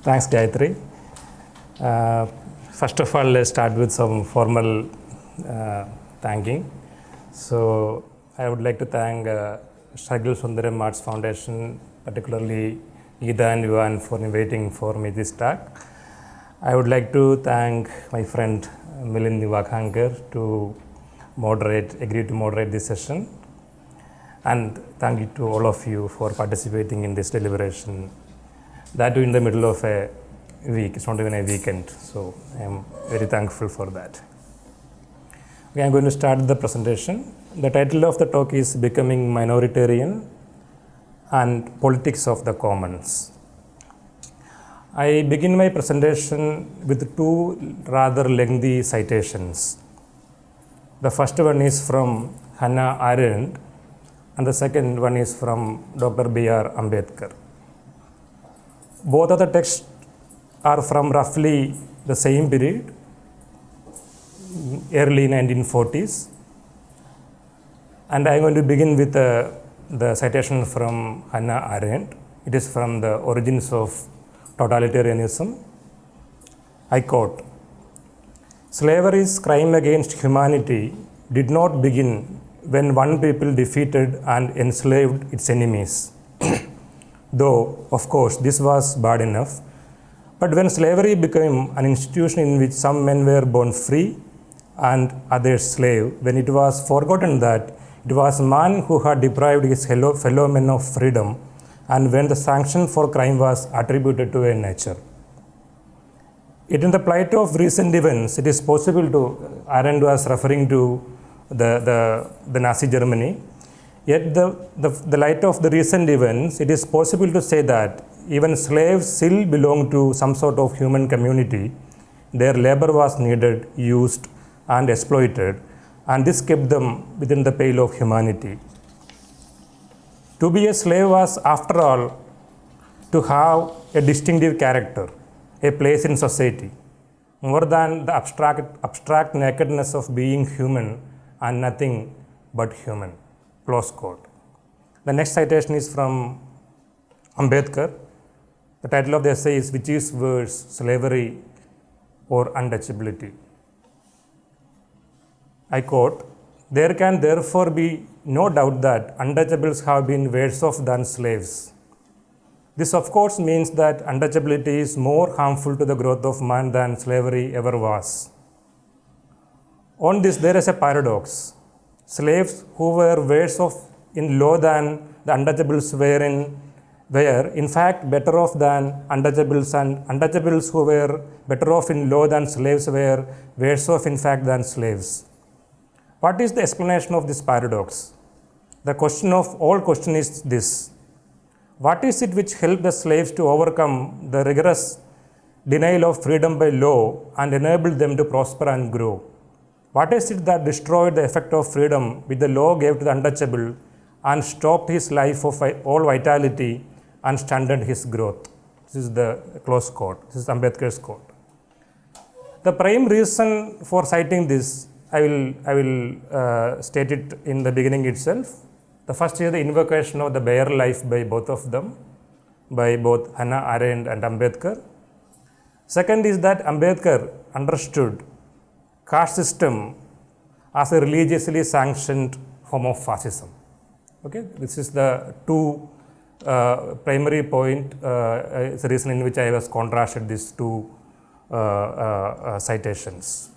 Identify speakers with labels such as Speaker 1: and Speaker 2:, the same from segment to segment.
Speaker 1: Thanks, Gayatri. First of all, let's start with some formal thanking. So, I would like to thank Sher-Gil Arts Foundation, particularly Ida and Ivan, for inviting for me this talk. I would like to thank my friend Milind Nivakhankar to agree to moderate this session. And thank you to all of you for participating in this deliberation. That too in the middle of a week, it's not even a weekend, so I am very thankful for that. Okay, I'm going to start the presentation. The title of the talk is Becoming Minoritarian and Politics of the Commons. I begin my presentation with two rather lengthy citations. The first one is from Hannah Arendt, and the second one is from Dr. B.R. Ambedkar. Both of the texts are from roughly the same period, early 1940s. And I'm going to begin with the citation from Hannah Arendt. It is from The Origins of Totalitarianism. I quote, "Slavery's crime against humanity did not begin when one people defeated and enslaved its enemies. Though, of course, this was bad enough. But when slavery became an institution in which some men were born free and others slave, when it was forgotten that it was man who had deprived his fellow men of freedom, and when the sanction for crime was attributed to a nature. Yet in the plight of recent events, it is possible to, Arendt was referring to the Nazi Germany. Yet the light of the recent events, it is possible to say that even slaves still belong to some sort of human community. Their labor was needed, used, and exploited, and this kept them within the pale of humanity. To be a slave was, after all, to have a distinctive character, a place in society, more than the abstract nakedness of being human and nothing but human." Close quote. The next citation is from Ambedkar. The title of the essay is "Which is Worse, Slavery or Untouchability?" I quote, "There can therefore be no doubt that untouchables have been worse off than slaves. This of course means that untouchability is more harmful to the growth of man than slavery ever was. On this there is a paradox. Slaves who were worse off in law than the untouchables were in fact better off than untouchables, and untouchables who were better off in law than slaves were worse off in fact than slaves. What is the explanation of this paradox? The question of all questions is this: what is it which helped the slaves to overcome the rigorous denial of freedom by law and enabled them to prosper and grow? What is it that destroyed the effect of freedom which the law gave to the untouchable and stopped his life of all vitality and stunted his growth?" This is the close quote. This is Ambedkar's quote. The prime reason for citing this, I will state it in the beginning itself. The first is the invocation of the bare life by both of them, by both Hannah Arendt and Ambedkar. Second is that Ambedkar understood caste system as a religiously sanctioned form of fascism. Okay, this is the two primary point. It's the reason in which I was contrasted these two citations.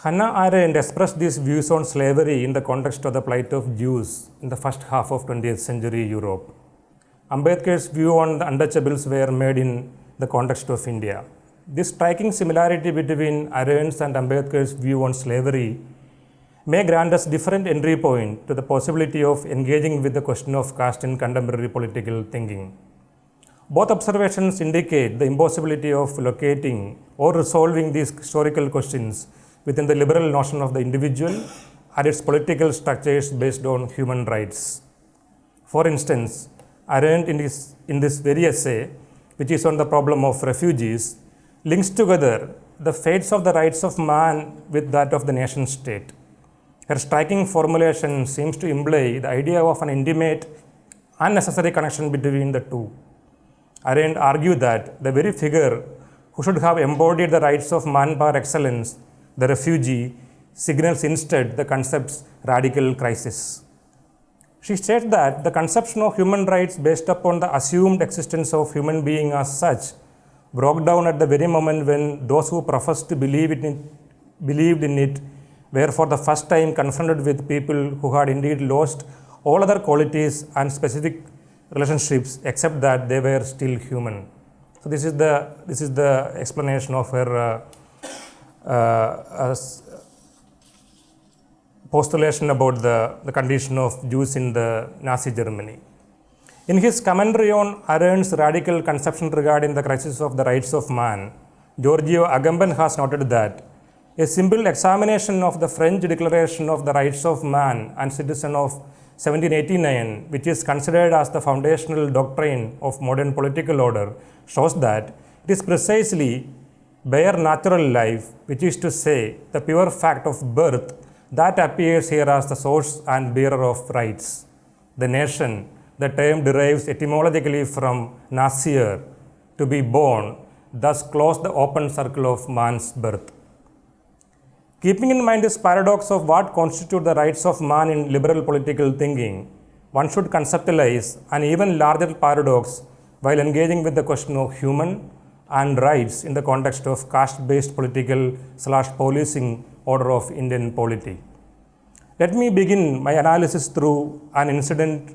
Speaker 1: Hannah Arendt expressed these views on slavery in the context of the plight of Jews in the first half of 20th century Europe. Ambedkar's view on the untouchables were made in the context of India. This striking similarity between Arendt's and Ambedkar's view on slavery may grant us different entry point to the possibility of engaging with the question of caste in contemporary political thinking. Both observations indicate the impossibility of locating or resolving these historical questions within the liberal notion of the individual and its political structures based on human rights. For instance, Arendt in this very essay, which is on the problem of refugees, links together the fates of the rights of man with that of the nation state. Her striking formulation seems to imply the idea of an intimate, unnecessary connection between the two. Arendt argued that the very figure who should have embodied the rights of man par excellence, the refugee, signals instead the concept's radical crisis. She states that the conception of human rights based upon the assumed existence of human being as such broke down at the very moment when those who professed to believed in it were for the first time confronted with people who had indeed lost all other qualities and specific relationships except that they were still human. So this is the explanation of her postulation about the condition of Jews in the Nazi Germany. In his commentary on Arendt's radical conception regarding the crisis of the rights of man, Giorgio Agamben has noted that a simple examination of the French Declaration of the Rights of Man and Citizen of 1789, which is considered as the foundational doctrine of modern political order, shows that it is precisely bare natural life, which is to say, the pure fact of birth, that appears here as the source and bearer of rights. The nation, the term derives etymologically from nasir, to be born, thus close the open circle of man's birth. Keeping in mind this paradox of what constitutes the rights of man in liberal political thinking, one should conceptualize an even larger paradox while engaging with the question of human and rights in the context of caste-based political/policing order of Indian polity. Let me begin my analysis through an incident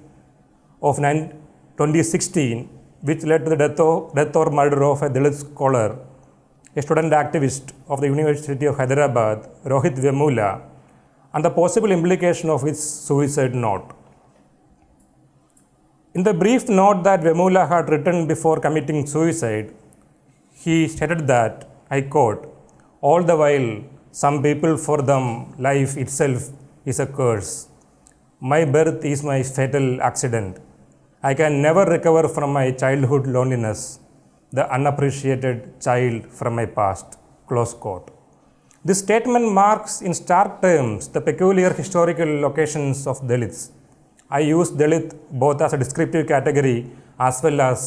Speaker 1: of 2016, which led to the death or murder of a Dalit scholar, a student activist of the University of Hyderabad, Rohith Vemula, and the possible implication of his suicide note. In the brief note that Vemula had written before committing suicide, he stated that, I quote, "All the while, some people for them life itself is a curse. My birth is my fatal accident. I can never recover from my childhood loneliness, the unappreciated child from my past." Close quote. This statement marks in stark terms the peculiar historical locations of Dalits. I use Dalit both as a descriptive category as well as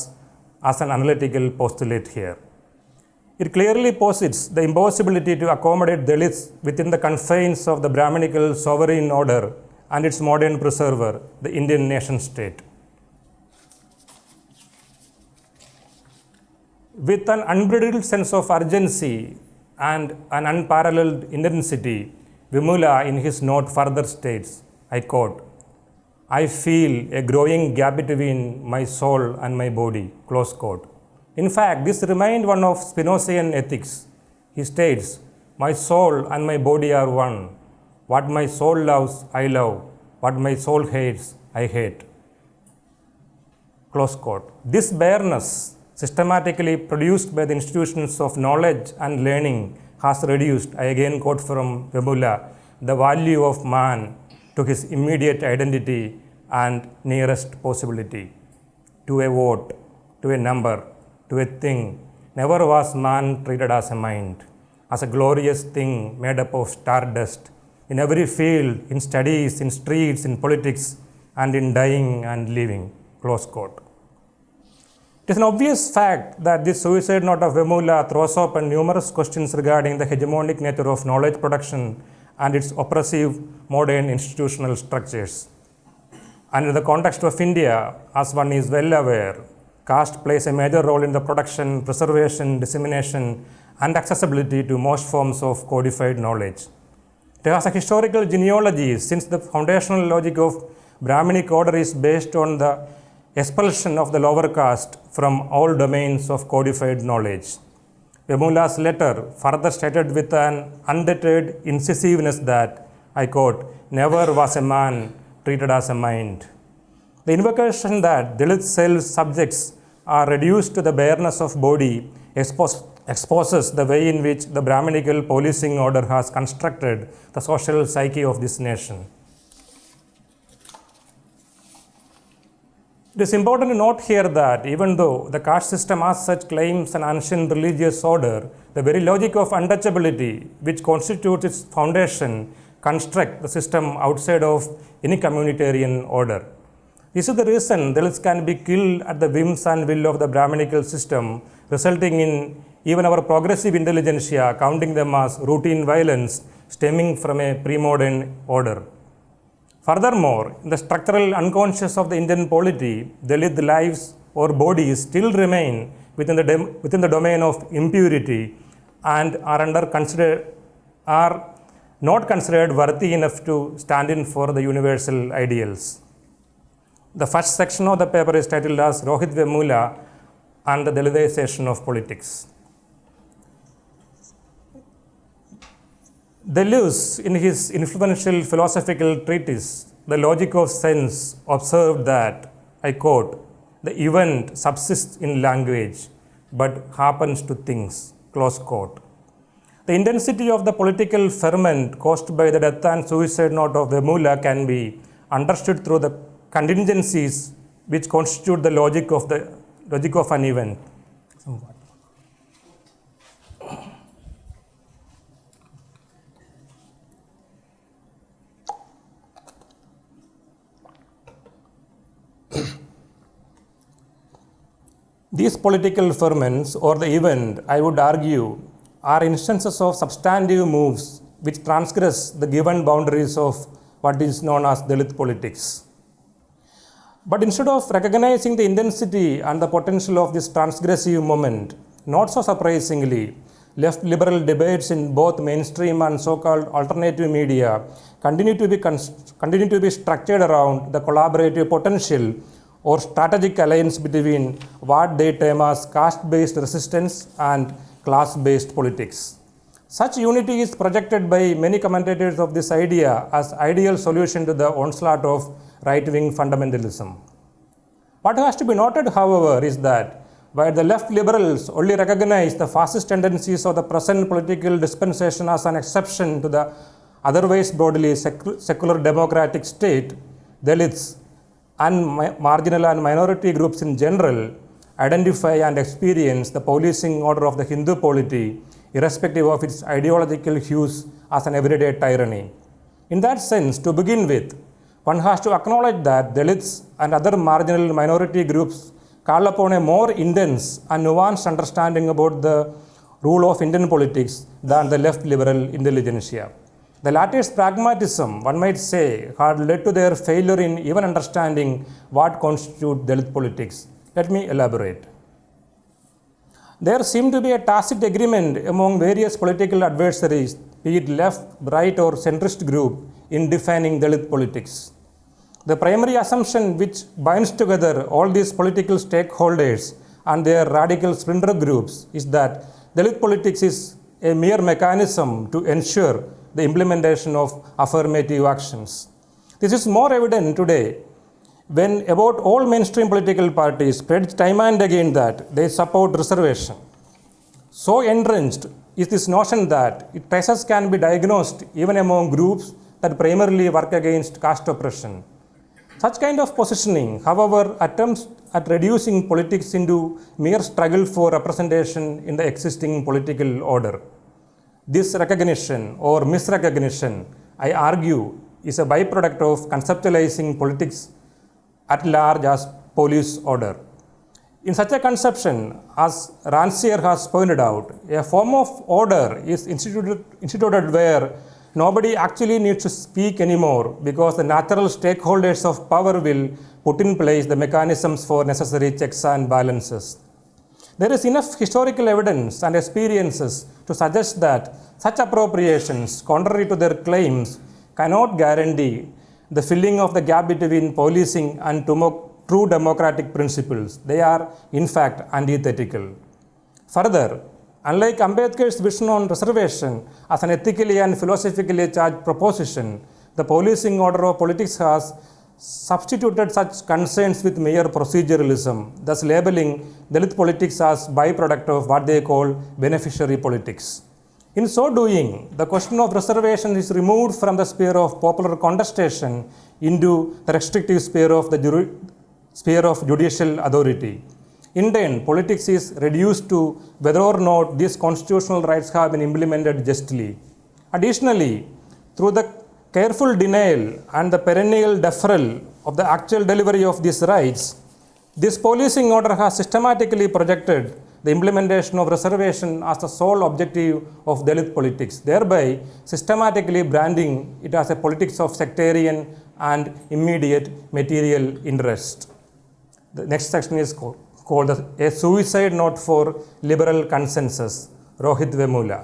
Speaker 1: an analytical postulate here. It clearly posits the impossibility to accommodate Dalits within the confines of the Brahminical sovereign order and its modern preserver, the Indian nation state. With an unbridled sense of urgency and an unparalleled intensity, Vemula in his note further states, I quote, "I feel a growing gap between my soul and my body," close quote. In fact, this reminds one of Spinozian ethics. He states, "My soul and my body are one. What my soul loves, I love. What my soul hates, I hate." Close quote. This bareness, systematically produced by the institutions of knowledge and learning, has reduced, I again quote from Vemula, the value of man to his immediate identity and nearest possibility. To a vote, to a number, to a thing, never was man treated as a mind, as a glorious thing made up of stardust, in every field, in studies, in streets, in politics, and in dying and living. Close quote. It is an obvious fact that this suicide note of Vemula throws open numerous questions regarding the hegemonic nature of knowledge production and its oppressive modern institutional structures. And in the context of India, as one is well aware, caste plays a major role in the production, preservation, dissemination, and accessibility to most forms of codified knowledge. It has a historical genealogy, since the foundational logic of Brahminic order is based on the expulsion of the lower caste from all domains of codified knowledge. Vemula's letter further stated with an undeterred incisiveness that, I quote, "Never was a man treated as a mind." The invocation that Dalit self-subjects are reduced to the bareness of body exposes the way in which the Brahminical policing order has constructed the social psyche of this nation. It is important to note here that even though the caste system as such claims an ancient religious order, the very logic of untouchability, which constitutes its foundation, construct the system outside of any communitarian order. This is the reason Dalits can be killed at the whims and will of the Brahminical system, resulting in even our progressive intelligentsia counting them as routine violence stemming from a pre-modern order. Furthermore, in the structural unconscious of the Indian polity, Dalit lives or bodies still remain within the domain of impurity and are not considered worthy enough to stand in for the universal ideals. The first section of the paper is titled as Rohith Vemula and the Dalitization of Politics. Deleuze, in his influential philosophical treatise, The Logic of Sense, observed that, I quote, the event subsists in language, but happens to things, close quote. The intensity of the political ferment caused by the death and suicide note of Vemula can be understood through the contingencies which constitute the logic of an event. Somewhat. These political ferments or the event, I would argue, are instances of substantive moves which transgress the given boundaries of what is known as Dalit politics. But instead of recognizing the intensity and the potential of this transgressive moment, not so surprisingly, left liberal debates in both mainstream and so-called alternative media continue to be structured around the collaborative potential or strategic alliance between what they term as caste-based resistance and class-based politics. Such unity is projected by many commentators of this idea as ideal solution to the onslaught of right-wing fundamentalism. What has to be noted, however, is that while the left liberals only recognize the fascist tendencies of the present political dispensation as an exception to the otherwise broadly secular democratic state, Dalits and marginal and minority groups in general identify and experience the policing order of the Hindu polity, irrespective of its ideological hues, as an everyday tyranny. In that sense, to begin with, one has to acknowledge that Dalits and other marginal minority groups call upon a more intense and nuanced understanding about the rule of Indian politics than the left liberal intelligentsia. The latter's pragmatism, one might say, had led to their failure in even understanding what constitutes Dalit politics. Let me elaborate. There seemed to be a tacit agreement among various political adversaries, be it left, right, or centrist group, in defining Dalit politics. The primary assumption which binds together all these political stakeholders and their radical splinter groups is that Dalit politics is a mere mechanism to ensure the implementation of affirmative actions. This is more evident today when about all mainstream political parties pledge time and again that they support reservation. So entrenched is this notion that traces can be diagnosed even among groups that primarily work against caste oppression. Such kind of positioning, however, attempts at reducing politics into mere struggle for representation in the existing political order. This recognition or misrecognition, I argue, is a byproduct of conceptualizing politics at large as police order. In such a conception, as Ranciere has pointed out, a form of order is instituted where nobody actually needs to speak anymore because the natural stakeholders of power will put in place the mechanisms for necessary checks and balances. There is enough historical evidence and experiences to suggest that such appropriations, contrary to their claims, cannot guarantee the filling of the gap between policing and true democratic principles. They are, in fact, antithetical. Further, unlike Ambedkar's vision on reservation as an ethically and philosophically charged proposition, the policing order of politics has substituted such concerns with mere proceduralism, thus labeling Dalit politics as byproduct of what they call beneficiary politics. In so doing, the question of reservation is removed from the sphere of popular contestation into the restrictive sphere of the sphere of judicial authority. In turn, politics is reduced to whether or not these constitutional rights have been implemented justly. Additionally, through the careful denial and the perennial deferral of the actual delivery of these rights, this policing order has systematically projected the implementation of reservation as the sole objective of Dalit politics, thereby systematically branding it as a politics of sectarian and immediate material interest. The next section is called A Suicide Note for Liberal Consensus, Rohith Vemula.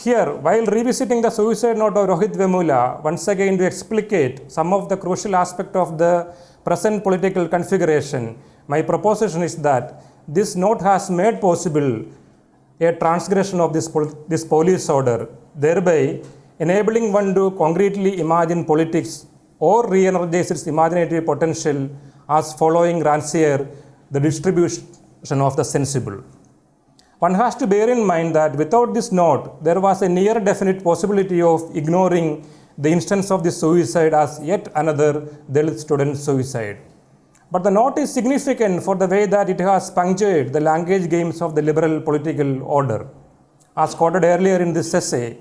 Speaker 1: Here, while revisiting the suicide note of Rohith Vemula, once again to explicate some of the crucial aspects of the present political configuration, my proposition is that this note has made possible a transgression of this police order, thereby enabling one to concretely imagine politics or re-energize its imaginative potential as following Ranciere, the distribution of the sensible. One has to bear in mind that without this note, there was a near definite possibility of ignoring the instance of this suicide as yet another Dalit student suicide. But the note is significant for the way that it has punctured the language games of the liberal political order. As quoted earlier in this essay,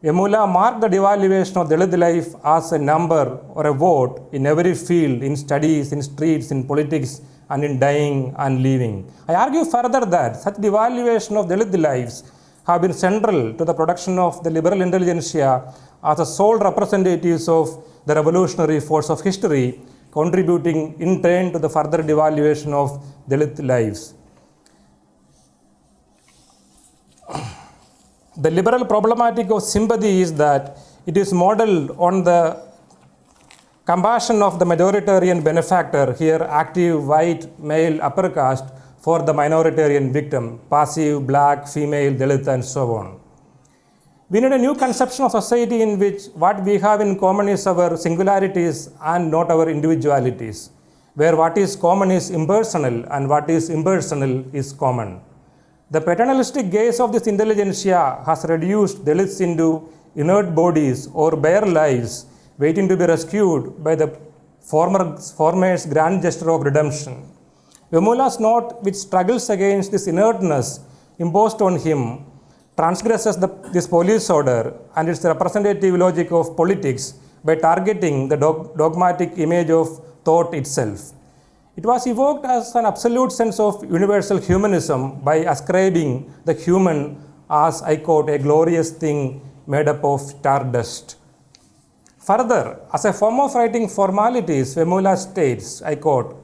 Speaker 1: Vemula marked the devaluation of Dalit life as a number or a vote in every field, in studies, in streets, in politics, and in dying and living. I argue further that such devaluation of Dalit lives have been central to the production of the liberal intelligentsia as the sole representatives of the revolutionary force of history, contributing in turn to the further devaluation of Dalit lives. The liberal problematic of sympathy is that it is modeled on the compassion of the majoritarian benefactor, here active white male upper caste, for the minoritarian victim, passive black, female, Dalit, and so on. We need a new conception of society in which what we have in common is our singularities and not our individualities, where what is common is impersonal and what is impersonal is common. The paternalistic gaze of this intelligentsia has reduced Dalits into inert bodies or bare lives waiting to be rescued by the former's grand gesture of redemption. Vemula's note, which struggles against this inertness imposed on him, transgresses this police order and its representative logic of politics by targeting the dogmatic image of thought itself. It was evoked as an absolute sense of universal humanism by ascribing the human as, I quote, a glorious thing made up of stardust. Further, as a form of writing formalities, Vemula states, I quote,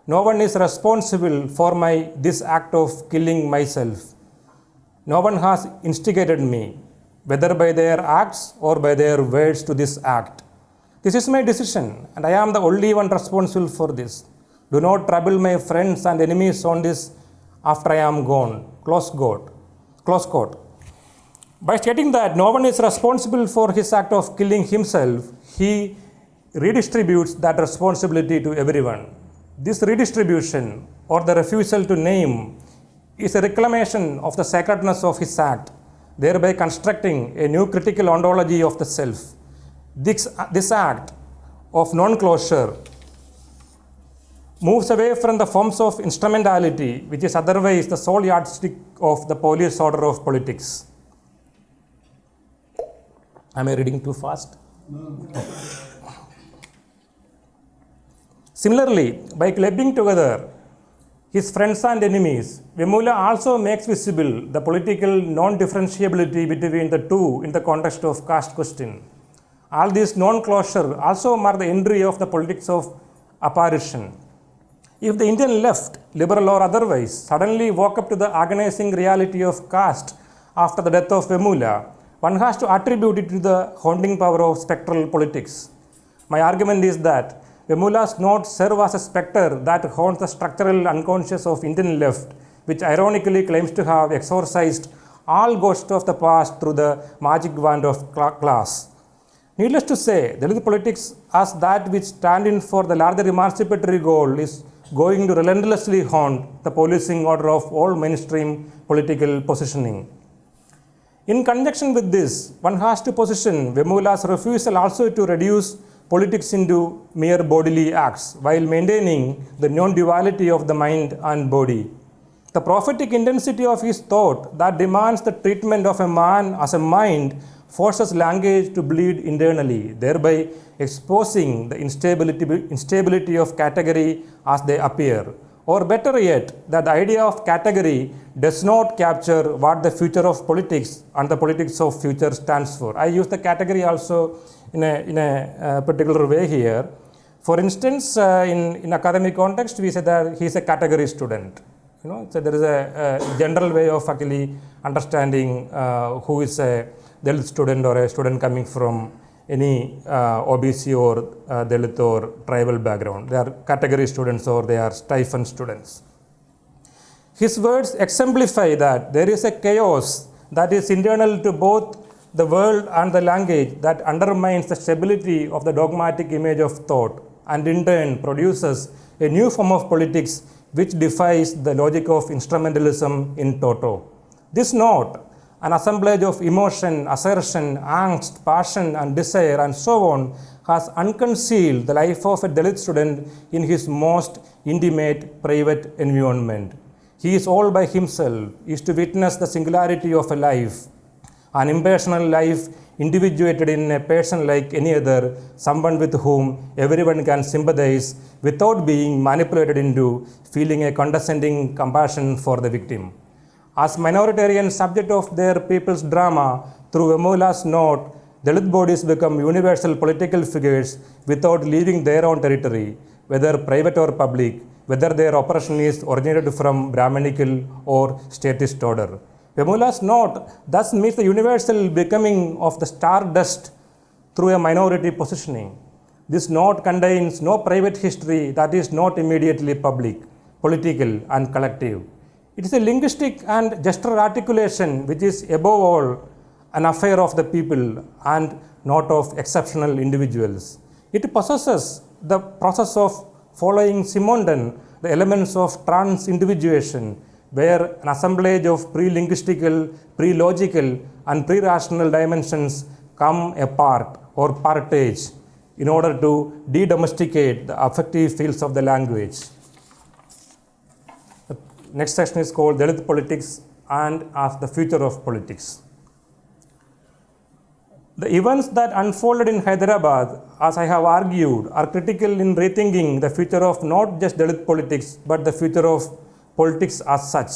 Speaker 1: "No one is responsible for this act of killing myself. No one has instigated me, whether by their acts or by their words to this act. This is my decision, and I am the only one responsible for this. Do not trouble my friends and enemies on this after I am gone." Close quote. By stating that no one is responsible for his act of killing himself, he redistributes that responsibility to everyone. This redistribution, or the refusal to name, is a reclamation of the sacredness of his act, thereby constructing a new critical ontology of the self. This act of non-closure moves away from the forms of instrumentality, which is otherwise the sole yardstick of the police order of politics. Am I reading too fast? No. Similarly, by clubbing together his friends and enemies, Vemula also makes visible the political non-differentiability between the two in the context of caste question. All this non-closure also mark the entry of the politics of apparition. If the Indian left, liberal or otherwise, suddenly woke up to the agonizing reality of caste after the death of Vemula, one has to attribute it to the haunting power of spectral politics. My argument is that Vemula's notes serve as a spectre that haunts the structural unconscious of Indian left, which ironically claims to have exorcised all ghosts of the past through the magic wand of class. Needless to say, Dalit politics as that which stand in for the larger emancipatory goal is going to relentlessly haunt the policing order of all mainstream political positioning. In conjunction with this, one has to position Vemula's refusal also to reduce politics into mere bodily acts while maintaining the non-duality of the mind and body. The prophetic intensity of his thought that demands the treatment of a man as a mind forces language to bleed internally, thereby exposing the instability of category as they appear. Or better yet, that the idea of category does not capture what the future of politics and the politics of future stands for. I use the category also in a particular way here. For instance, in academic context, we say that he is a category student. So there is a general way of actually understanding who is a Dalit student or a student coming from any OBC or Dalit or tribal background. They are category students or they are stipend students. His words exemplify that there is a chaos that is internal to both the world and the language that undermines the stability of the dogmatic image of thought and in turn produces a new form of politics which defies the logic of instrumentalism in toto. This note, an assemblage of emotion, assertion, angst, passion and desire and so on, has unconcealed the life of a Dalit student in his most intimate private environment. He is all by himself, is to witness the singularity of a life, an impersonal life individuated in a person like any other, someone with whom everyone can sympathize without being manipulated into feeling a condescending compassion for the victim. As minoritarian subject of their people's drama, through Vemula's note, Dalit bodies become universal political figures without leaving their own territory, whether private or public, whether their oppression is originated from Brahmanical or statist order. Vemula's note thus meets the universal becoming of the stardust through a minority positioning. This note contains no private history that is not immediately public, political and collective. It is a linguistic and gestural articulation which is above all an affair of the people and not of exceptional individuals. It possesses the process of following Simondon, the elements of trans-individuation, where an assemblage of pre-linguistical, pre-logical and pre-rational dimensions come apart or partage in order to de-domesticate the affective fields of the language. The next section is called Dalit Politics and as the Future of Politics. The events that unfolded in Hyderabad, as I have argued, are critical in rethinking the future of not just Dalit politics, but the future of politics as such.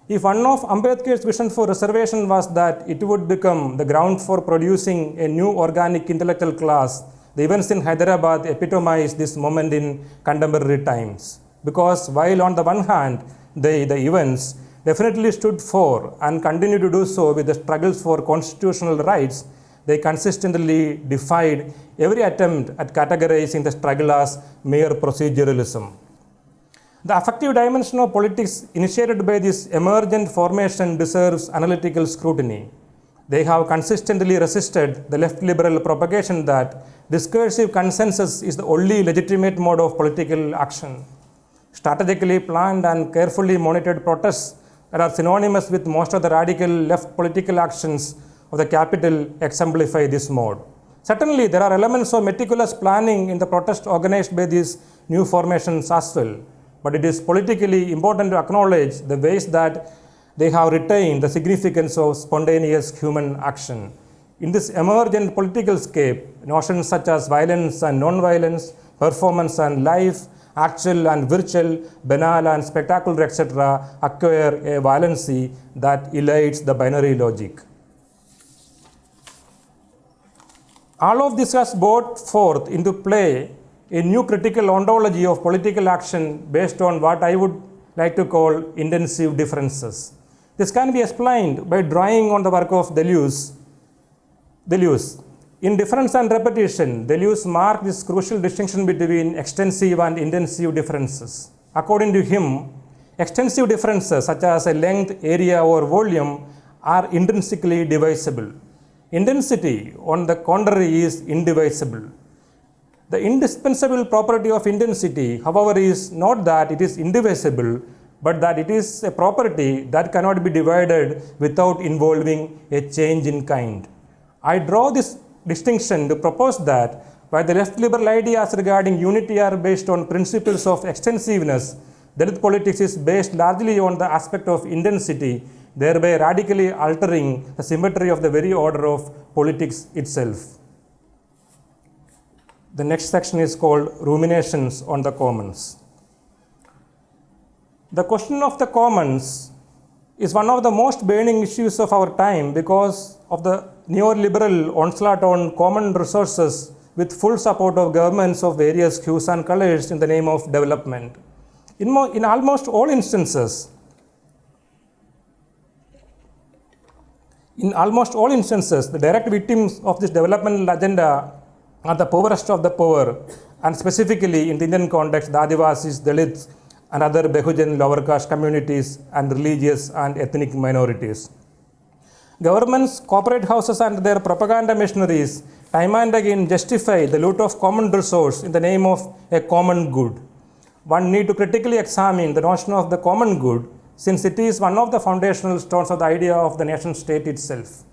Speaker 1: If one of Ambedkar's vision for reservation was that it would become the ground for producing a new organic intellectual class, the events in Hyderabad epitomize this moment in contemporary times. Because while on the one hand, the events definitely stood for and continue to do so with the struggles for constitutional rights, they consistently defied every attempt at categorizing the struggle as mere proceduralism. The affective dimension of politics initiated by this emergent formation deserves analytical scrutiny. They have consistently resisted the left liberal propagation that discursive consensus is the only legitimate mode of political action. Strategically planned and carefully monitored protests that are synonymous with most of the radical left political actions of the capital exemplify this mode. Certainly, there are elements of meticulous planning in the protest organized by these new formations as well. But it is politically important to acknowledge the ways that they have retained the significance of spontaneous human action. In this emergent political scape, notions such as violence and non-violence, performance and life, actual and virtual, banal and spectacular, etc., acquire a valency that elides the binary logic. All of this has brought forth into play a new critical ontology of political action based on what I would like to call intensive differences. This can be explained by drawing on the work of Deleuze. In Difference and Repetition, Deleuze marked this crucial distinction between extensive and intensive differences. According to him, extensive differences such as a length, area or volume are intrinsically divisible. Intensity, on the contrary, is indivisible. The indispensable property of intensity, however, is not that it is indivisible, but that it is a property that cannot be divided without involving a change in kind. I draw this distinction to propose that while the left liberal ideas regarding unity are based on principles of extensiveness, Dalit politics is based largely on the aspect of intensity, thereby radically altering the symmetry of the very order of politics itself. The next section is called Ruminations on the Commons. The question of the commons is one of the most burning issues of our time because of the neoliberal onslaught on common resources with full support of governments of various hues and colors in the name of development. In almost all instances, the direct victims of this developmental agenda are the poorest of the poor, and specifically in the Indian context, the Adivasis, Dalits, and other Bahujan lower caste communities and religious and ethnic minorities. Governments, corporate houses, and their propaganda machineries time and again justify the loot of common resource in the name of a common good. One need to critically examine the notion of the common good, since it is one of the foundational stones of the idea of the nation state itself.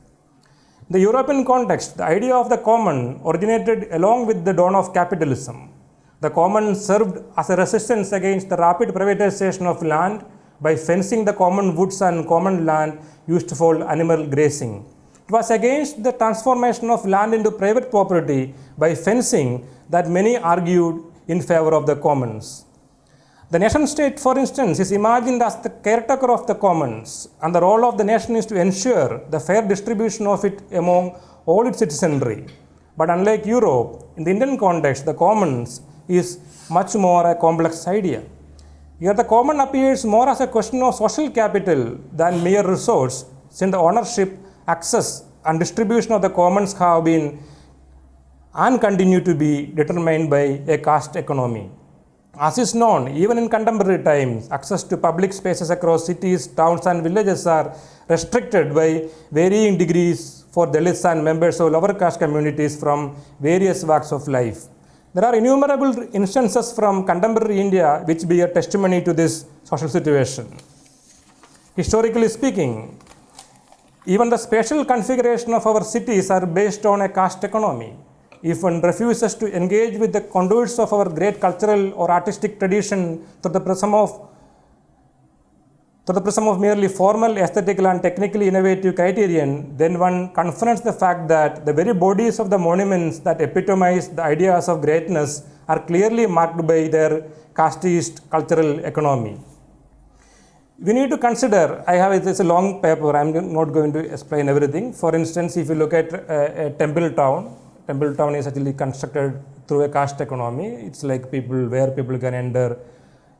Speaker 1: In the European context, the idea of the common originated along with the dawn of capitalism. The common served as a resistance against the rapid privatization of land by fencing the common woods and common land used for animal grazing. It was against the transformation of land into private property by fencing that many argued in favor of the commons. The nation state, for instance, is imagined as the caretaker of the commons, and the role of the nation is to ensure the fair distribution of it among all its citizenry. But unlike Europe, in the Indian context, the commons is much more a complex idea. Here the common appears more as a question of social capital than mere resource, since the ownership, access, and distribution of the commons have been and continue to be determined by a caste economy. As is known, even in contemporary times, access to public spaces across cities, towns, and villages are restricted by varying degrees for Dalits and members of lower caste communities from various walks of life. There are innumerable instances from contemporary India which bear testimony to this social situation. Historically speaking, even the spatial configuration of our cities are based on a caste economy. If one refuses to engage with the conduits of our great cultural or artistic tradition through the prism of merely formal, aesthetical, and technically innovative criterion, then one confronts the fact that the very bodies of the monuments that epitomize the ideas of greatness are clearly marked by their casteist cultural economy. We need to consider, it's a long paper, I'm not going to explain everything. For instance, if you look at a temple town is actually constructed through a caste economy. It's like where people can enter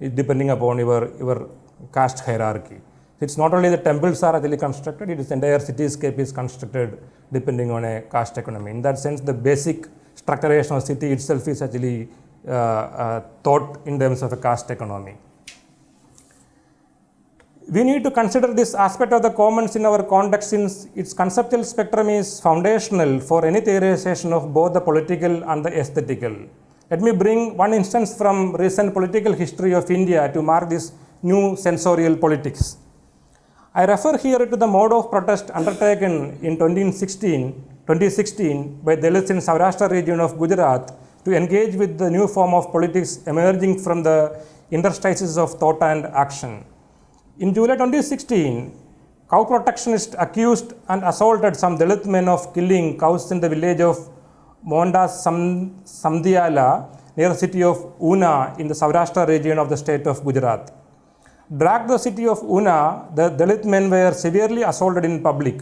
Speaker 1: depending upon your caste hierarchy. It's not only the temples are actually constructed, it is the entire cityscape is constructed depending on a caste economy. In that sense, the basic structuration of city itself is actually thought in terms of a caste economy. We need to consider this aspect of the commons in our context, since its conceptual spectrum is foundational for any theorization of both the political and the aesthetical. Let me bring one instance from recent political history of India to mark this new sensorial politics. I refer here to the mode of protest undertaken in 2016 by Dalits in Saurashtra region of Gujarat to engage with the new form of politics emerging from the interstices of thought and action. In July 2016, cow protectionists accused and assaulted some Dalit men of killing cows in the village of Monda Samdiala near the city of Una in the Saurashtra region of the state of Gujarat. Dragged to the city of Una, the Dalit men were severely assaulted in public.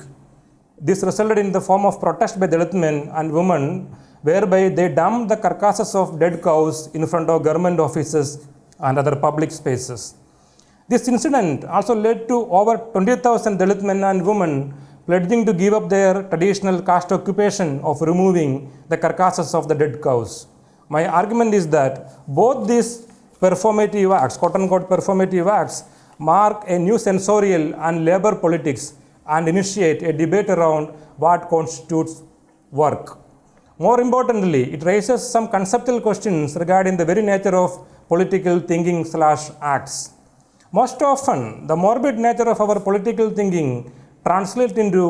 Speaker 1: This resulted in the form of protest by Dalit men and women, whereby they dumped the carcasses of dead cows in front of government offices and other public spaces. This incident also led to over 20,000 Dalit men and women pledging to give up their traditional caste occupation of removing the carcasses of the dead cows. My argument is that both these performative acts, quote-unquote performative acts, mark a new sensorial and labor politics and initiate a debate around what constitutes work. More importantly, it raises some conceptual questions regarding the very nature of political thinking/acts. Most often, the morbid nature of our political thinking translate into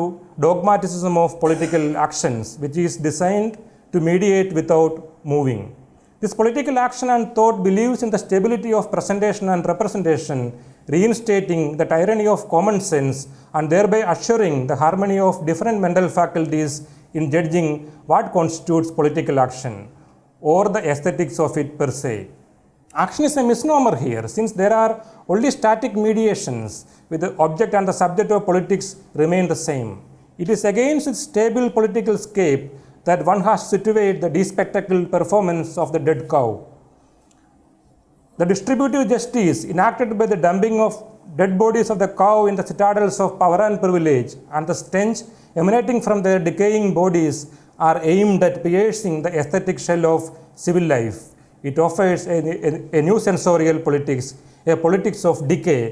Speaker 1: dogmatism of political actions, which is designed to mediate without moving. This political action and thought believes in the stability of presentation and representation, reinstating the tyranny of common sense and thereby assuring the harmony of different mental faculties in judging what constitutes political action or the aesthetics of it per se. Action is a misnomer here, since there are only static mediations with the object and the subject of politics remain the same. It is against its stable political scape that one has to situate the despectacled performance of the dead cow. The distributive justice enacted by the dumping of dead bodies of the cow in the citadels of power and privilege and the stench emanating from their decaying bodies are aimed at piercing the aesthetic shell of civil life. It offers a new sensorial politics, a politics of decay,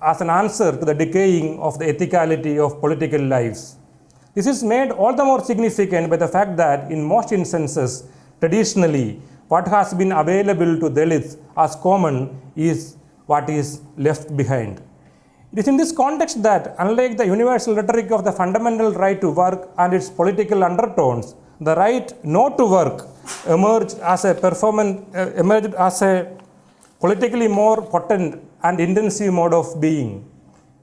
Speaker 1: as an answer to the decaying of the ethicality of political lives. This is made all the more significant by the fact that in most instances, traditionally, what has been available to Dalits as common is what is left behind. It is in this context that, unlike the universal rhetoric of the fundamental right to work and its political undertones, the right not to work emerged as a politically more potent and intensive mode of being.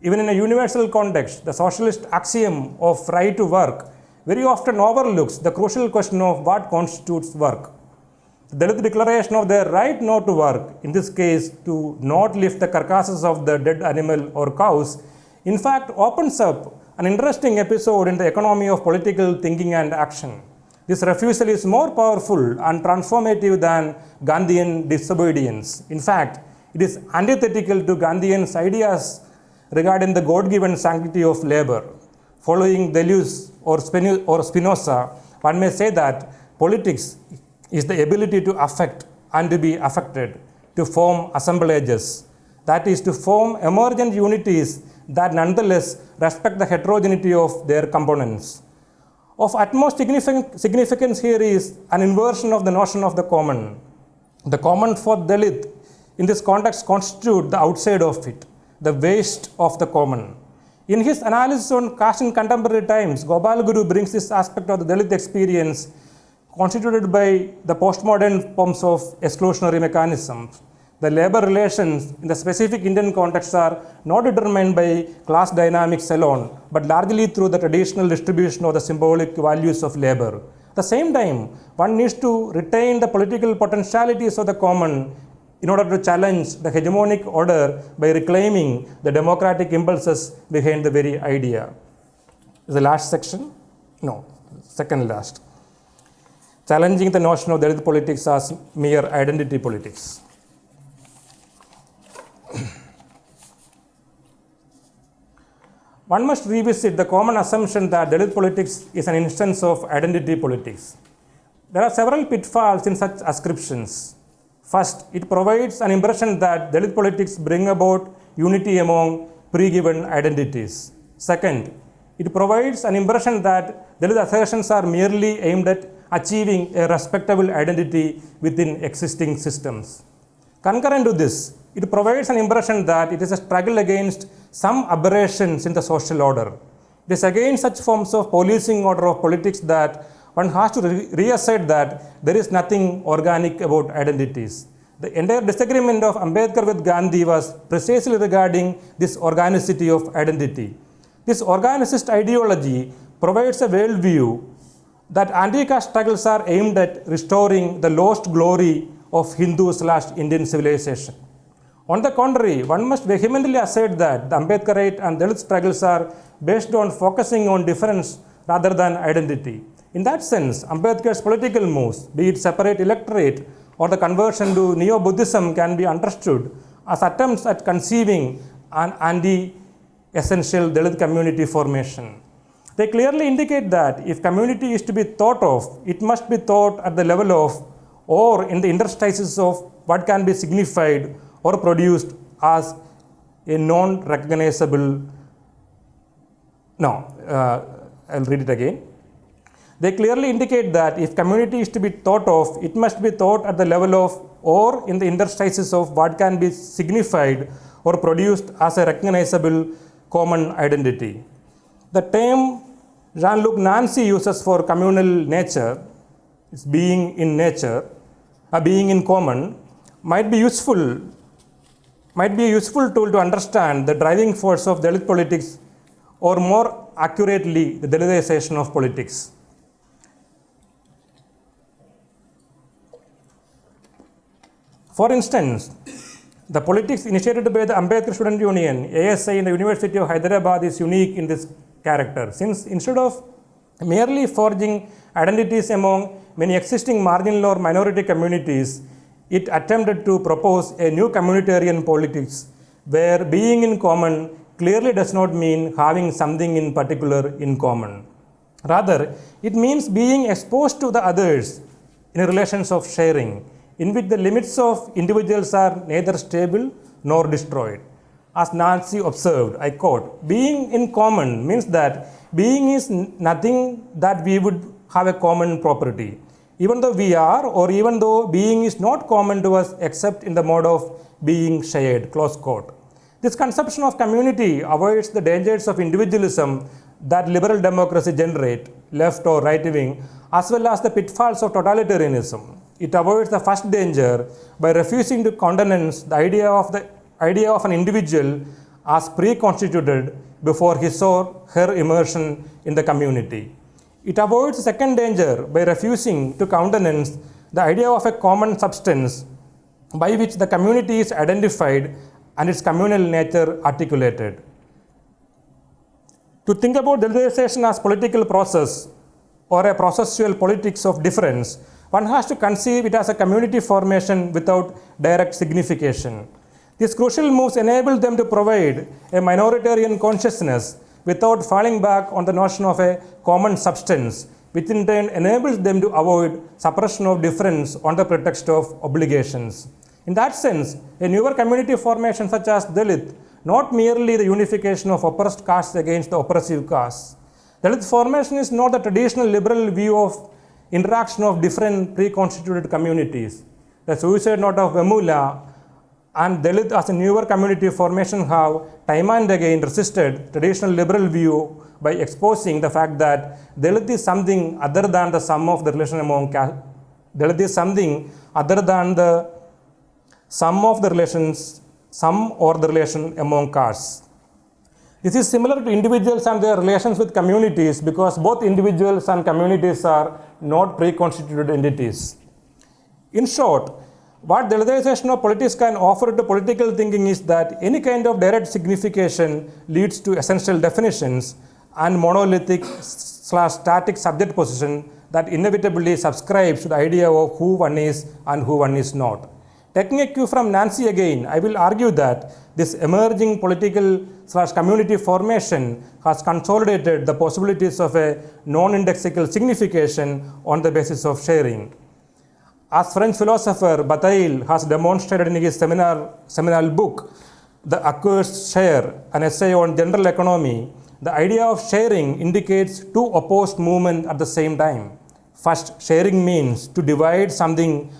Speaker 1: Even in a universal context, the socialist axiom of right to work very often overlooks the crucial question of what constitutes work. The Dalit declaration of their right not to work, in this case to not lift the carcasses of the dead animal or cows, in fact opens up an interesting episode in the economy of political thinking and action. This refusal is more powerful and transformative than Gandhian disobedience. In fact, it is antithetical to Gandhian's ideas regarding the God-given sanctity of labor. Following Deleuze or Spinoza, one may say that politics is the ability to affect and to be affected, to form assemblages, that is, to form emergent unities that nonetheless respect the heterogeneity of their components. Of utmost significance here is an inversion of the notion of the common. The common for Dalit in this context constitute the outside of it, the waste of the common. In his analysis on caste in contemporary times, Gopal Guru brings this aspect of the Dalit experience constituted by the postmodern forms of exclusionary mechanisms. The labor relations in the specific Indian context are not determined by class dynamics alone, but largely through the traditional distribution of the symbolic values of labor. At the same time, one needs to retain the political potentialities of the common in order to challenge the hegemonic order by reclaiming the democratic impulses behind the very idea. Is the last section? No, second last. Challenging the notion of Dalit politics as mere identity politics. One must revisit the common assumption that Dalit politics is an instance of identity politics. There are several pitfalls in such ascriptions. First, it provides an impression that Dalit politics bring about unity among pre-given identities. Second, it provides an impression that Dalit assertions are merely aimed at achieving a respectable identity within existing systems. Concurrent to this, it provides an impression that it is a struggle against some aberrations in the social order. It is against such forms of policing order of politics that one has to reassert that there is nothing organic about identities. The entire disagreement of Ambedkar with Gandhi was precisely regarding this organicity of identity. This organicist ideology provides a worldview that anti-caste struggles are aimed at restoring the lost glory of Hindu/Indian civilization. On the contrary, one must vehemently assert that the Ambedkarite and Dalit struggles are based on focusing on difference rather than identity. In that sense, Ambedkar's political moves, be it separate electorate or the conversion to Neo-Buddhism, can be understood as attempts at conceiving an anti-essential Dalit community formation. They clearly indicate that if community is to be thought of, it must be thought at the level of or in the interstices of what can be signified or produced as a non-recognizable. I'll read it again. They clearly indicate that if community is to be thought of, it must be thought at the level of or in the interstices of what can be signified or produced as a recognizable common identity. The term Jean-Luc Nancy uses for communal nature, it's being in nature, being in common, might be a useful tool to understand the driving force of Dalit politics, or more accurately, the Dalitization of politics. For instance, the politics initiated by the Ambedkar Student Union, ASI, in the University of Hyderabad is unique in this character, since instead of merely forging identities among many existing marginal or minority communities, it attempted to propose a new communitarian politics where being in common clearly does not mean having something in particular in common. Rather, it means being exposed to the others in relations of sharing, in which the limits of individuals are neither stable nor destroyed. As Nancy observed, I quote, "Being in common means that being is nothing that we would have a common property, even though we are, or even though being is not common to us except in the mode of being shared," close quote. This conception of community avoids the dangers of individualism that liberal democracy generate, left or right wing, as well as the pitfalls of totalitarianism. It avoids the first danger by refusing to countenance the idea of an individual as pre-constituted before his or her immersion in the community. It avoids the second danger by refusing to countenance the idea of a common substance by which the community is identified and its communal nature articulated. To think about Dalitization as political process or a processual politics of difference, one has to conceive it as a community formation without direct signification. These crucial moves enable them to provide a minoritarian consciousness without falling back on the notion of a common substance, which in turn enables them to avoid suppression of difference on the pretext of obligations. In that sense, a newer community formation such as Dalit, not merely the unification of oppressed castes against the oppressive castes. Dalit formation is not the traditional liberal view of interaction of different pre-constituted communities. The suicide note of Vemula and Dalit as a newer community formation have time and again resisted traditional liberal view by exposing the fact that Dalit is something other than the sum of the relation among castes. Dalit is something other than the sum of the relations, sum or the relation among castes. This is similar to individuals and their relations with communities because both individuals and communities are not pre-constituted entities. In short, what Dalitization of politics can offer to political thinking is that any kind of direct signification leads to essential definitions and monolithic/static subject position that inevitably subscribes to the idea of who one is and who one is not. Taking a cue from Nancy again, I will argue that this emerging political/community formation has consolidated the possibilities of a non-indexical signification on the basis of sharing. As French philosopher Bataille has demonstrated in his seminal book, The Accursed Share, an essay on general economy, the idea of sharing indicates two opposed movements at the same time. First, sharing means to divide something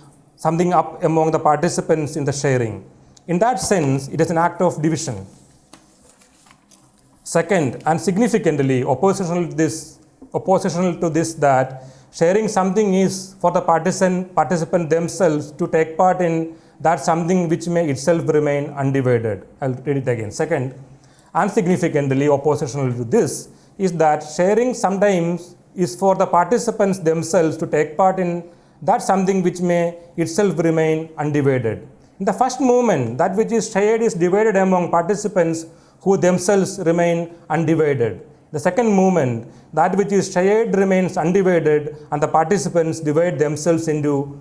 Speaker 1: up among the participants in the sharing. In that sense, it is an act of division. Second, and significantly oppositional to this, that sharing something is for the participant themselves to take part in that something which may itself remain undivided. I'll read it again. Second, and significantly oppositional to this is that sharing sometimes is for the participants themselves to take part in that something which may itself remain undivided. In the first movement, that which is shared is divided among participants who themselves remain undivided. The second movement, that which is shared remains undivided and the participants divide themselves into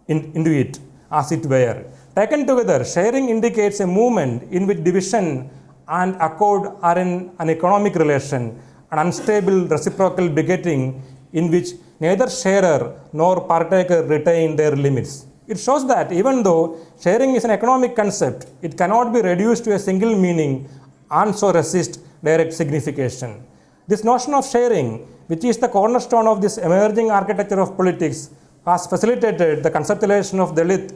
Speaker 1: it, as it were. Taken together, sharing indicates a movement in which division and accord are in an economic relation, an unstable reciprocal begetting in which neither sharer nor partaker retain their limits. It shows that even though sharing is an economic concept, it cannot be reduced to a single meaning and so resist direct signification. This notion of sharing, which is the cornerstone of this emerging architecture of politics, has facilitated the conceptualization of Dalit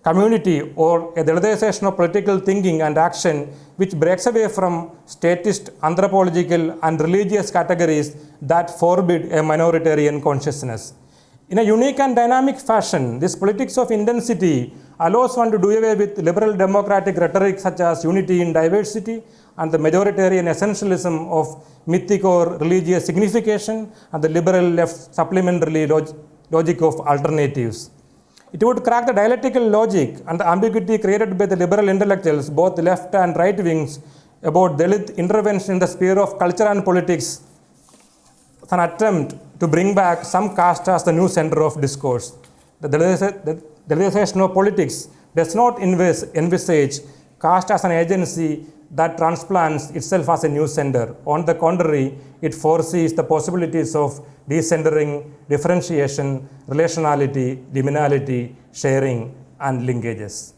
Speaker 1: community or a Dalitization of political thinking and action which breaks away from statist, anthropological and religious categories that forbid a minoritarian consciousness. In a unique and dynamic fashion, this politics of intensity allows one to do away with liberal democratic rhetoric such as unity in diversity and the majoritarian essentialism of mythic or religious signification and the liberal left supplementary logic of alternatives. It would crack the dialectical logic and the ambiguity created by the liberal intellectuals, both left and right wings, about Dalit intervention in the sphere of culture and politics, an attempt to bring back some caste as the new center of discourse. The Dalitization of politics does not envisage caste as an agency that transplants itself as a new center. On the contrary, it foresees the possibilities of decentering, differentiation, relationality, liminality, sharing, and linkages.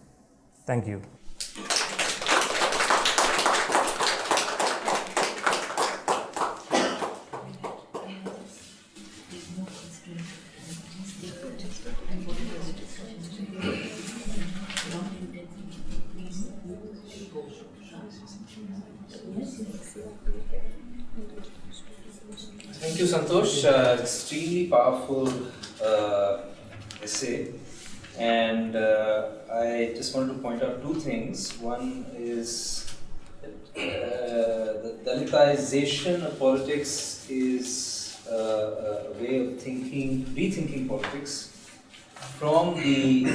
Speaker 1: Thank you.
Speaker 2: Thank you, Santhosh. Extremely powerful essay. And I just wanted to point out two things. One is the Dalitization of politics is a way of rethinking politics from the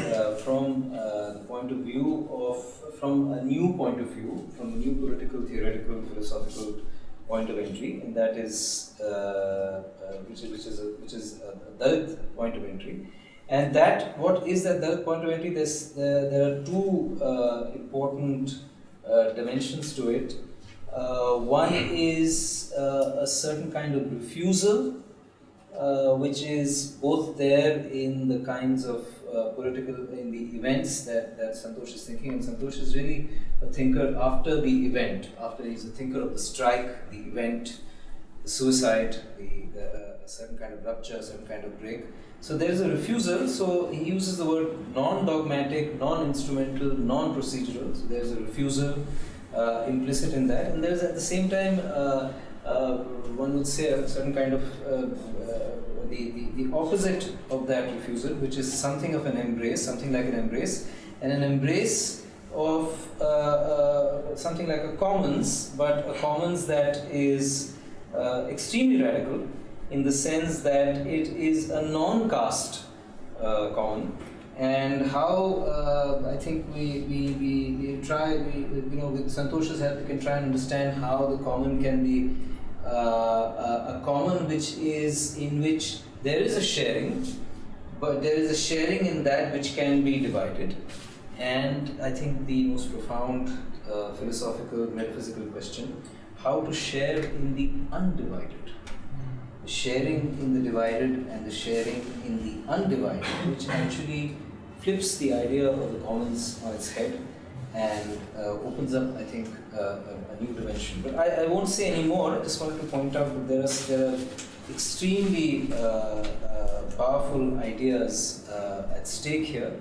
Speaker 2: point of view from a new point of view, from a new political, theoretical, philosophical point of entry, and that is which is a Dalit point of entry. And that, what is that Dalit point of entry? There are two important dimensions to it. One is a certain kind of refusal, which is both there in the kinds of in the events that Santhosh is thinking, and Santhosh is really a thinker after the event. After he's a thinker of the strike, the event, the suicide, a certain kind of rupture, a certain kind of break. So there is a refusal. So he uses the word non-dogmatic, non-instrumental, non-procedural. So there is a refusal implicit in that, and there is at the same time one would say a certain kind of the opposite of that refusal, which is something of an embrace, something like an embrace, and an embrace of something like a commons, but a commons that is extremely radical in the sense that it is a non-caste common. And how I think we try, with Santhosh's help, we can try and understand how the common can be a common in which there is a sharing, but there is a sharing in that which can be divided. And I think the most profound philosophical, metaphysical question, how to share in the undivided. The sharing in the divided and the sharing in the undivided, which actually flips the idea of the commons on its head and opens up, I think, a new dimension. But I won't say any more. I just wanted to point out that there are extremely powerful ideas at stake here,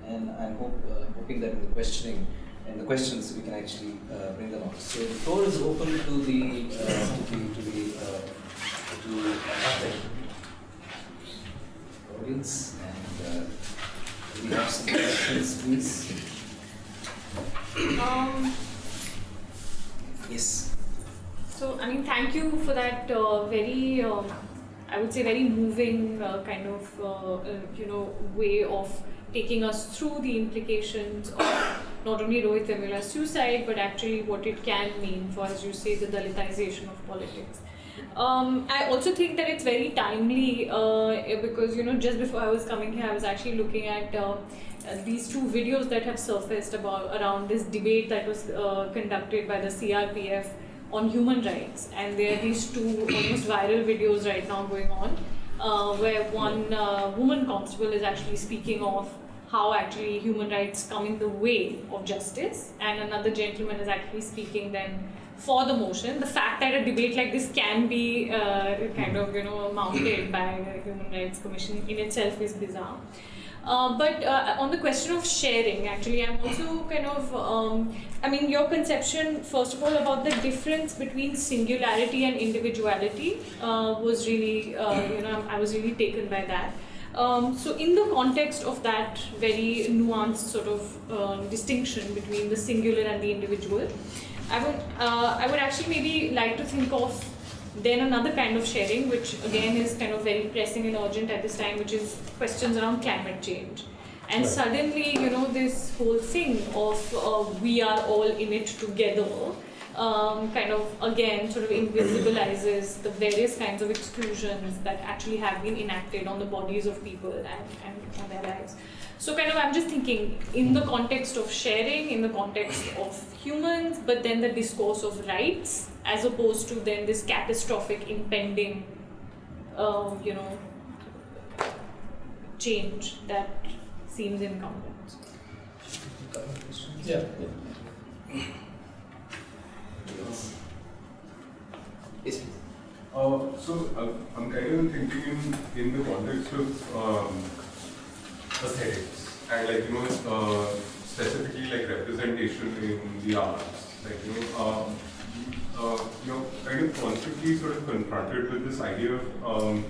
Speaker 2: and I'm hoping that in the questioning and the questions we can actually bring them out. So the floor is open to the audience, and we have some questions, please. Yes.
Speaker 3: So, I mean, thank you for that very, I would say, very moving kind of, way of taking us through the implications of not only Rohith Vemula's suicide, but actually what it can mean for, as you say, the Dalitization of politics. I also think that it's very timely because, just before I was coming here, I was actually looking at these two videos that have surfaced around this debate that was conducted by the CRPF on human rights. And there are these two almost viral videos right now going on where one woman constable is actually speaking of how actually human rights come in the way of justice, and another gentleman is actually speaking then for the motion. The fact that a debate like this can be mounted by the Human Rights Commission in itself is bizarre. But on the question of sharing, actually, I'm also kind of, I mean, your conception, first of all, about the difference between singularity and individuality was really, I was really taken by that. So in the context of that very nuanced sort of distinction between the singular and the individual, I would actually maybe like to think of then another kind of sharing, which again is kind of very pressing and urgent at this time, which is questions around climate change. And
Speaker 1: right.
Speaker 3: Suddenly, this whole thing of we are all in it together, kind of again sort of invisibilizes the various kinds of exclusions that actually have been enacted on the bodies of people and on their lives. So kind of I'm just thinking in the context of sharing, in the context of humans, but then the discourse of rights, as opposed to then this catastrophic impending, change that seems incumbent.
Speaker 2: Yeah. Yes.
Speaker 4: So I'm kind of thinking in the context of aesthetics and specifically like representation in the arts, kind of constantly sort of confronted with this idea of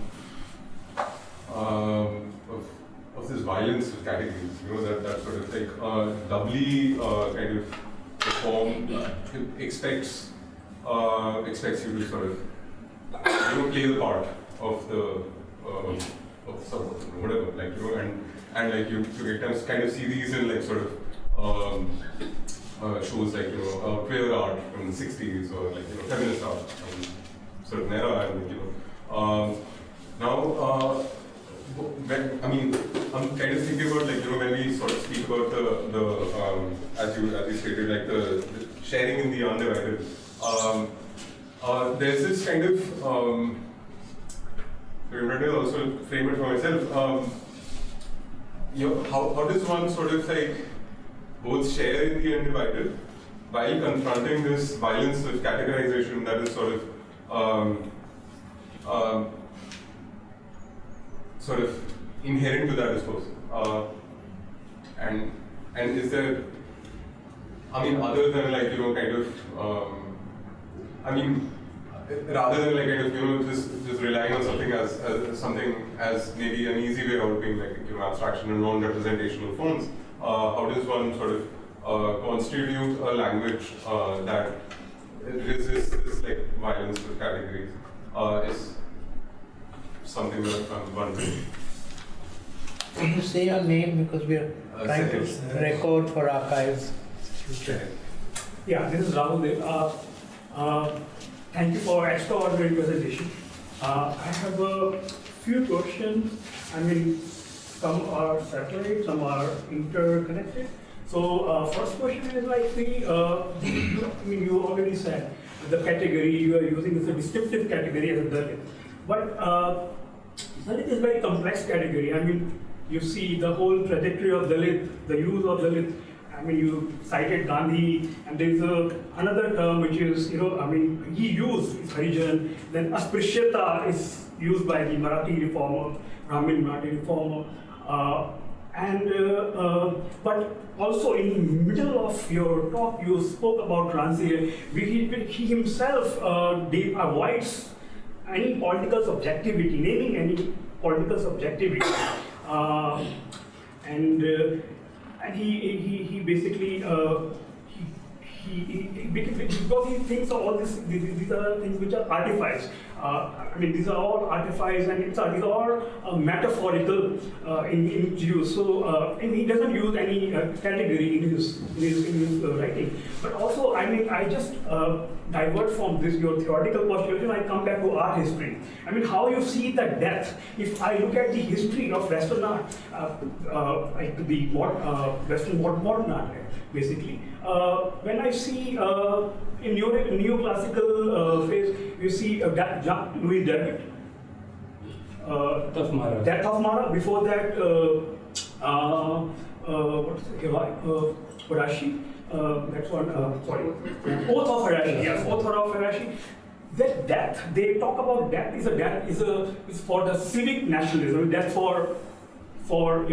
Speaker 4: this violence of categories, that sort of like doubly kind of form expects you to sort of play the part of the someone, whatever, and you kind of see these in like sort of shows like queer art from the 60s or like feminist art from certain era, and now I'm kind of thinking about when we sort of speak about the as you stated, like the sharing in the undivided. There's this kind of I'm trying to also frame it for myself. How does one sort of like both share in the undivided while confronting this violence of categorization that is sort of inherent to that discourse? And is there, other than rather than just relying on something as maybe an easy way out being abstraction and non-representational forms, how does one sort of constitute a language that resists this violence with categories? Is something that I'm wondering.
Speaker 5: Can you say your name, because we are trying to record for archives?
Speaker 6: Yeah, this is Rahul Dev. Thank you for extraordinary presentation. I have a few questions. Some are separate, some are interconnected. So first question is you already said the category you are using is a descriptive category as a Dalit. But Dalit is a very complex category. You see the whole trajectory of Dalit, the use of Dalit. You cited Gandhi, and there is another term which is, he used Harijan. Then Asprishyata is used by the Marathi reformer, Brahmin Marathi reformer. But also in the middle of your talk, you spoke about Ranciere. He himself avoids any political subjectivity, naming any political subjectivity. And he basically because he thinks of all these are things which are artifice. These are all artifice, and these are all metaphorical in Jews. So and he doesn't use any category in his writing. But also, I just divert from this your theoretical postulation. I come back to art history. How you see the depth. If I look at the history of Western art, Western modern art, basically. When I see in neoclassical phase, you see Louis David, Death of Mara. Before that, Hirashi. That's one. Oath of Hirashi. Yes, Oath of Hirashi. That death, they talk about death is for the civic nationalism. Death for for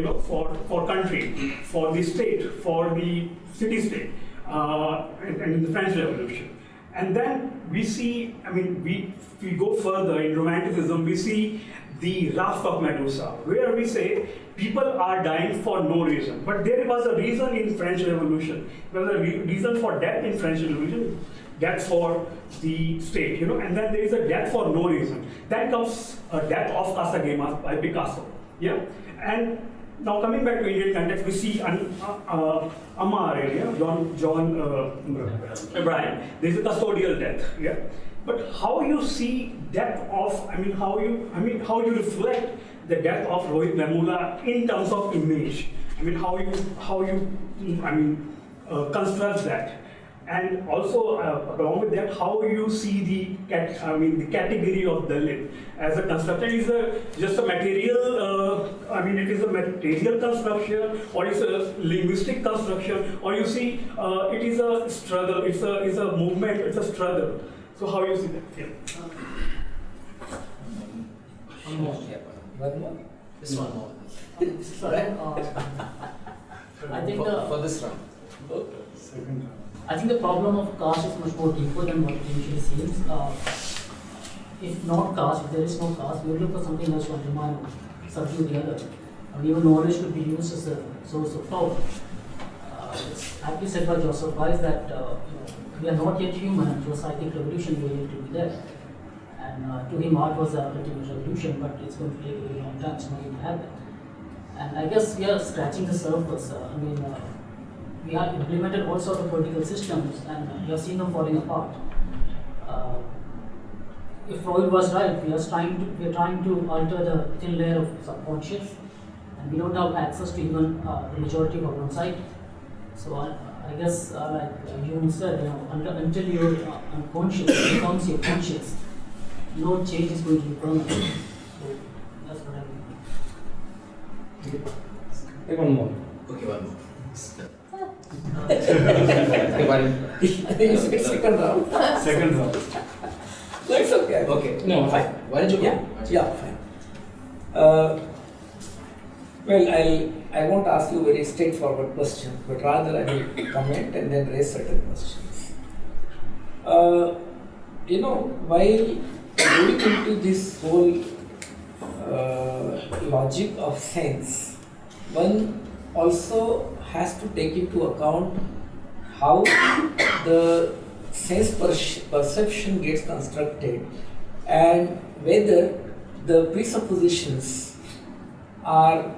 Speaker 6: for country, for the state, for the city-state, and in the French Revolution. And then we see, I mean, we go further in Romanticism, we see the Raft of Medusa, where we say people are dying for no reason. But there was a reason in French Revolution. There was a reason for death in French Revolution, death for the state, and then there is a death for no reason. Then comes a death of Casa Gemas by Picasso. Yeah, and now coming back to Indian context, we see Amar area, John Abraham. There is a custodial death. Yeah, but how you see death of, how you reflect the death of Rohith Vemula in terms of image. How you construct that. And also, along with that, how you see the category of Dalit as a construction is just a material. It is a material construction, or it's a linguistic construction, or you see it is a struggle. It's a movement. It's a struggle. So how you see that? Yeah.
Speaker 2: One more. One more. This one more.
Speaker 7: Sorry. I think
Speaker 2: for this round.
Speaker 6: Second round.
Speaker 7: I think the problem of caste is much more deeper than what it usually seems. If not caste, if there is no caste, we will look for something else to undermine or subdue the other. Even knowledge could be used as a source of power. It's aptly said by Joseph Weiss that we are not yet human, and through a psychic revolution we are yet to be there. And to him, art was the ultimate revolution, but it's going to take a very long time to make it happen. And I guess we are scratching the surface. We have implemented all sorts of political systems, and we have seen them falling apart. If Freud was right, we are trying to alter the thin layer of subconscious, and we don't have access to even the majority of our own side. So I guess, like you said, until your unconscious becomes your conscious, no change is going to be permanent. So that's what I mean.
Speaker 5: Take one more.
Speaker 2: Okay, one more.
Speaker 5: I think you said second round.
Speaker 6: Second round.
Speaker 5: No, it's okay.
Speaker 2: Okay.
Speaker 5: No, fine.
Speaker 2: Why don't you go?
Speaker 5: Yeah, fine. Well, I won't ask you very straightforward questions, but rather I will comment and then raise certain questions. While going into this whole logic of sense, one also has to take into account how the sense perception gets constructed and whether the presuppositions are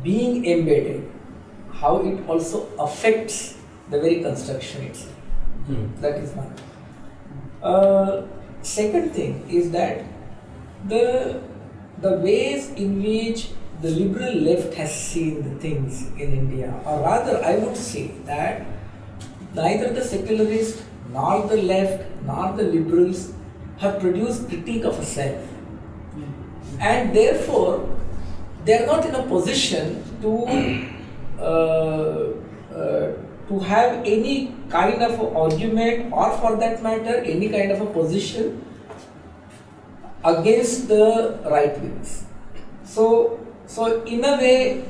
Speaker 5: being embedded, how it also affects the very construction itself. That is one. Second thing is that the ways in which the liberal left has seen the things in India, or rather I would say that neither the secularists nor the left nor the liberals have produced critique of a self, and therefore they are not in a position to have any kind of an argument, or for that matter any kind of a position against the right wings. So in a way,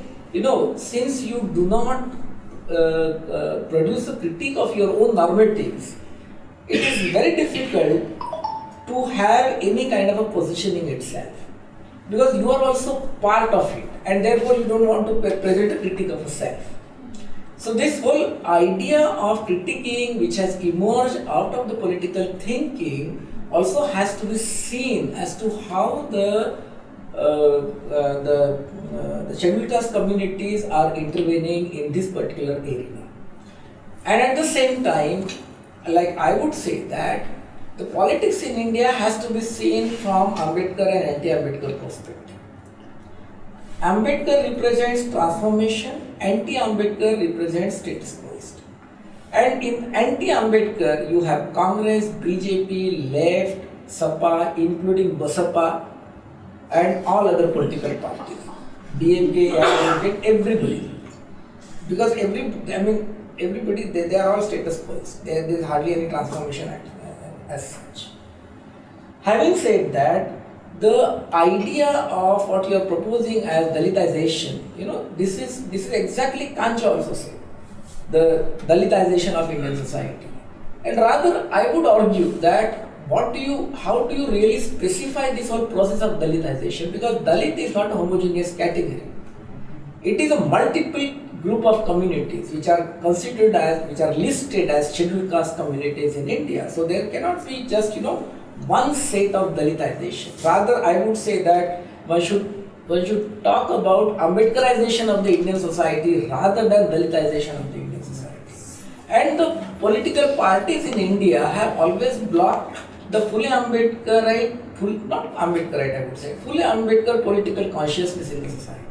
Speaker 5: since you do not produce a critique of your own normatives, it is very difficult to have any kind of a positioning itself, because you are also part of it, and therefore you don't want to present a critique of a self. So this whole idea of critiquing, which has emerged out of the political thinking, also has to be seen as to how the scheduled caste communities are intervening in this particular area. And at the same time, like I would say that the politics in India has to be seen from Ambedkar and anti-Ambedkar perspective. Ambedkar represents transformation, anti-Ambedkar represents status quo. And in anti-Ambedkar, you have Congress, BJP, left, SAPA, including Basapa, and all other political parties, DMK, everybody. Because everybody, they are all status quo. There is hardly any transformation as such. Having said that, the idea of what you are proposing as Dalitization, this is exactly Kancha also said, the Dalitization of Indian society. And rather, I would argue that how do you really specify this whole process of Dalitization? Because Dalit is not a homogeneous category. It is a multiple group of communities which are listed as scheduled caste communities in India. So there cannot be just one set of Dalitization. Rather, I would say that one should talk about Ambedkarization of the Indian society rather than Dalitization of the Indian society. And the political parties in India have always blocked the fully Ambedkarite, fully Ambedkar political consciousness in the society.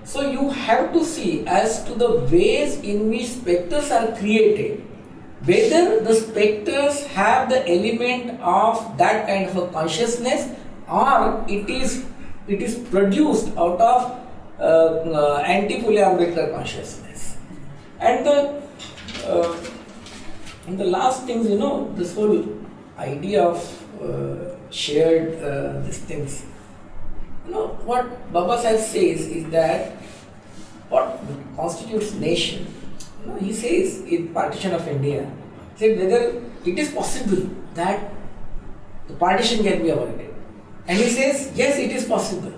Speaker 5: So you have to see as to the ways in which spectres are created, whether the spectres have the element of that kind of a consciousness or it is produced out of anti-fully Ambedkar consciousness. And the last things, this whole idea of shared these things. What Baba Sahib says is that what constitutes nation, he says in partition of India, said whether it is possible that the partition can be avoided. And he says, yes, it is possible,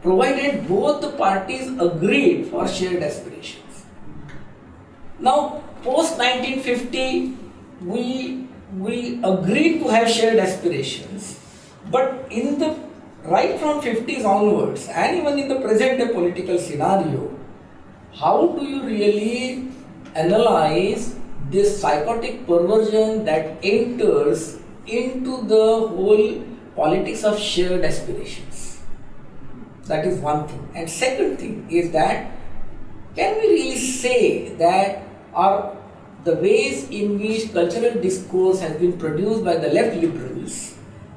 Speaker 5: provided both the parties agreed for shared aspirations. Now, post 1950, we agreed to have shared aspirations, but right from 50s onwards, and even in the present day political scenario, how do you really analyze this psychotic perversion that enters into the whole politics of shared aspirations? That is one thing. And second thing is that, can we really say that the ways in which cultural discourse has been produced by the left liberals,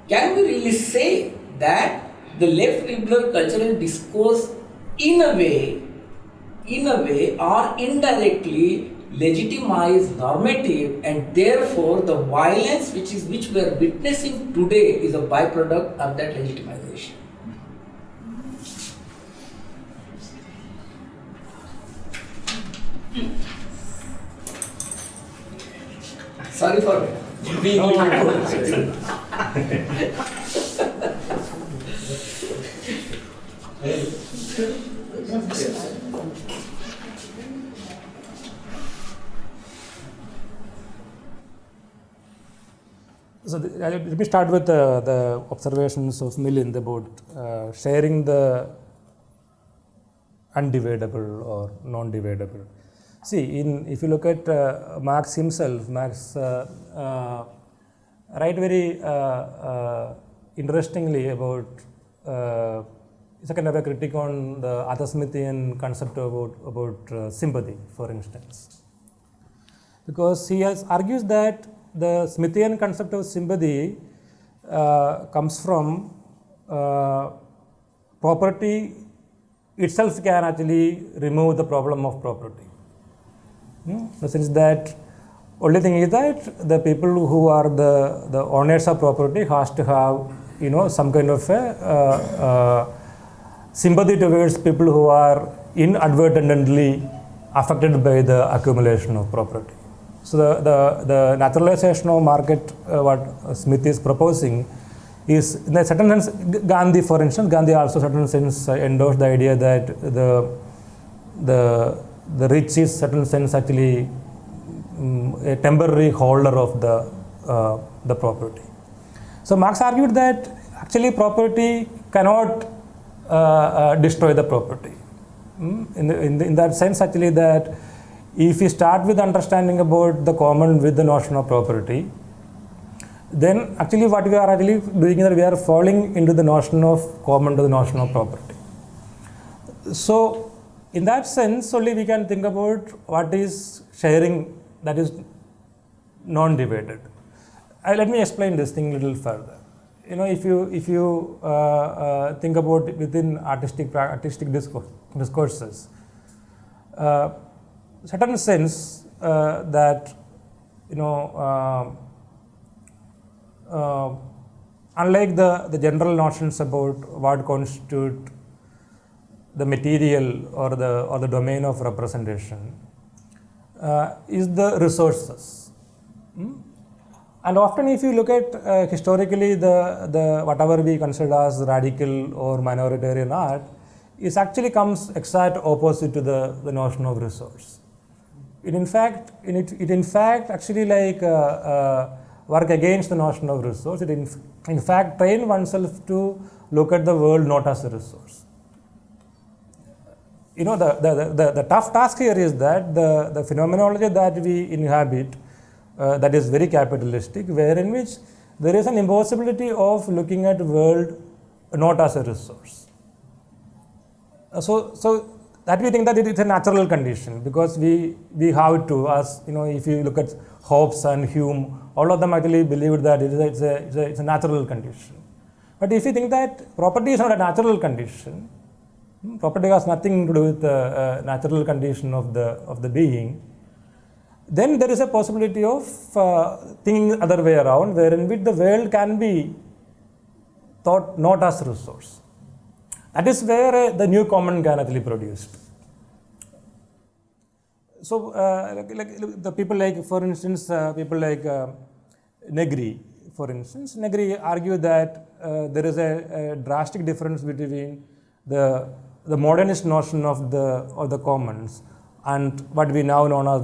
Speaker 5: can we really say that the left liberal cultural discourse in a way or indirectly legitimize normative, and therefore the violence which we are witnessing today is a byproduct of that legitimization? Sorry for being
Speaker 1: So let me start with the observations of Milind about sharing the undividable or non-dividable. See, if you look at Marx himself, Marx write very interestingly about it's a kind of a critique on the Arthur Smithian concept about sympathy, for instance, because he argues that the Smithian concept of sympathy comes from property itself can actually remove the problem of property. In the sense that only thing is that the people who are the owners of property has to have some kind of a sympathy towards people who are inadvertently affected by the accumulation of property. So the naturalization of market, what Smith is proposing, is in a certain sense, Gandhi, for instance, Gandhi also in a certain sense endorsed the idea that the rich is certain sense actually a temporary holder of the property. So Marx argued that actually property cannot destroy the property. In that sense, actually, that if we start with understanding about the common with the notion of property, then actually what we are actually doing is that we are falling into the notion of common to the notion of property. So in that sense, only we can think about what is sharing that is non-divided. Let me explain this thing a little further. If you think about it within artistic discourses, certain sense that unlike the general notions about what constitute the material or the domain of representation, is the resources. And often if you look at historically the whatever we consider as radical or minoritarian art, it actually comes exact opposite to the notion of resource. It in fact actually like work against the notion of resource. It in fact train oneself to look at the world not as a resource. You know, the tough task here is that the phenomenology that we inhabit, that is very capitalistic, wherein which there is an impossibility of looking at world not as a resource. So that we think that it is a natural condition, because we have to, as you know, if you look at Hobbes and Hume, all of them actually believe that it's a natural condition. But if you think that property is not a natural condition, property has nothing to do with the natural condition of the being, then there is a possibility of thinking other way around, wherein which the world can be thought not as resource. That is where the new common can actually produced. So, like the people like, for instance, people like Negri, for instance, Negri argue that there is a drastic difference between the modernist notion of the commons and what we now know as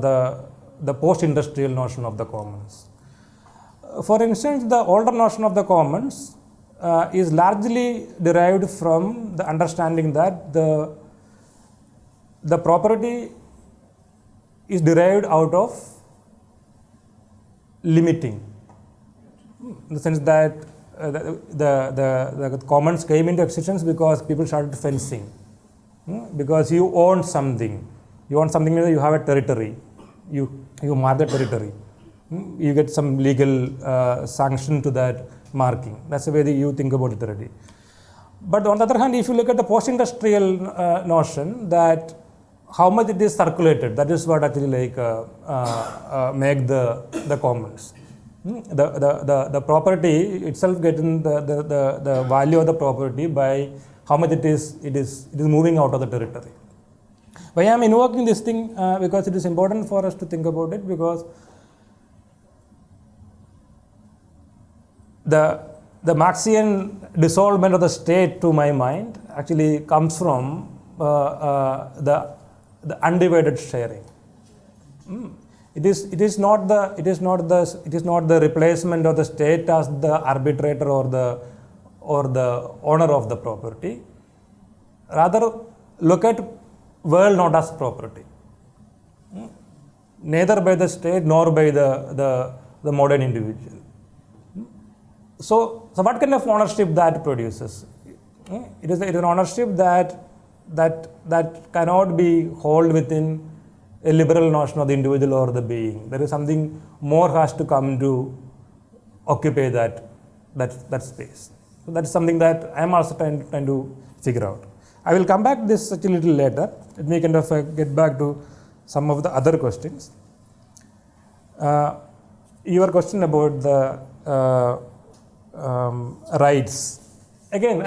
Speaker 1: the post-industrial notion of the commons. For instance, the older notion of the commons is largely derived from the understanding that the property is derived out of limiting, in the sense that the commons came into existence because people started fencing, because you own something. You own something means you have a territory. You mark the territory. You get some legal sanction to that marking. That's the way that you think about it already. But on the other hand, if you look at the post-industrial notion, that how much it is circulated, that is what actually like make the commons. The property itself getting the value of the property by how much it is moving out of the territory. Why I am invoking this thing? Because it is important for us to think about it, because the Marxian dissolvement of the state, to my mind, actually comes from the undivided sharing. It is not the replacement of the state as the arbitrator or the owner of the property. Rather, look at world not as property, neither by the state nor by the modern individual. So what kind of ownership that produces? It is an ownership that cannot be held within a liberal notion of the individual or the being. There is something more has to come to occupy that space. So that is something that I am also trying to figure out. I will come back to this a little later. Let me kind of get back to some of the other questions. Your question about the rights. Again,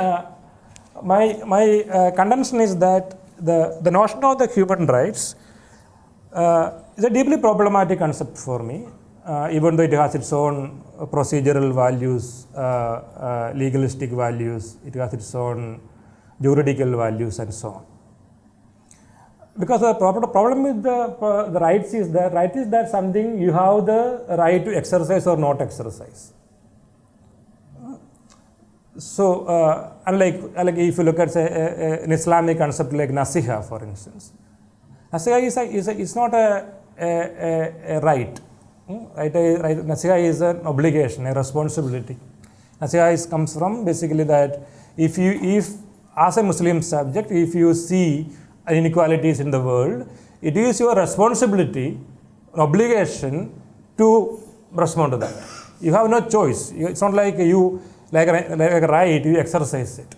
Speaker 1: my contention is that the notion of the human rights is a deeply problematic concept for me, even though it has its own procedural values, legalistic values, it has its own juridical values and so on. Because the problem with the rights is that something you have the right to exercise or not exercise. So, unlike if you look at say an Islamic concept like nasiha, for instance, nasiha is not a right. Nasiha is an obligation, a responsibility. Nasiha comes from basically that if as a Muslim subject, if you see inequalities in the world, it is your responsibility, obligation to respond to that. You have no choice. It's not like you like a right, you exercise it.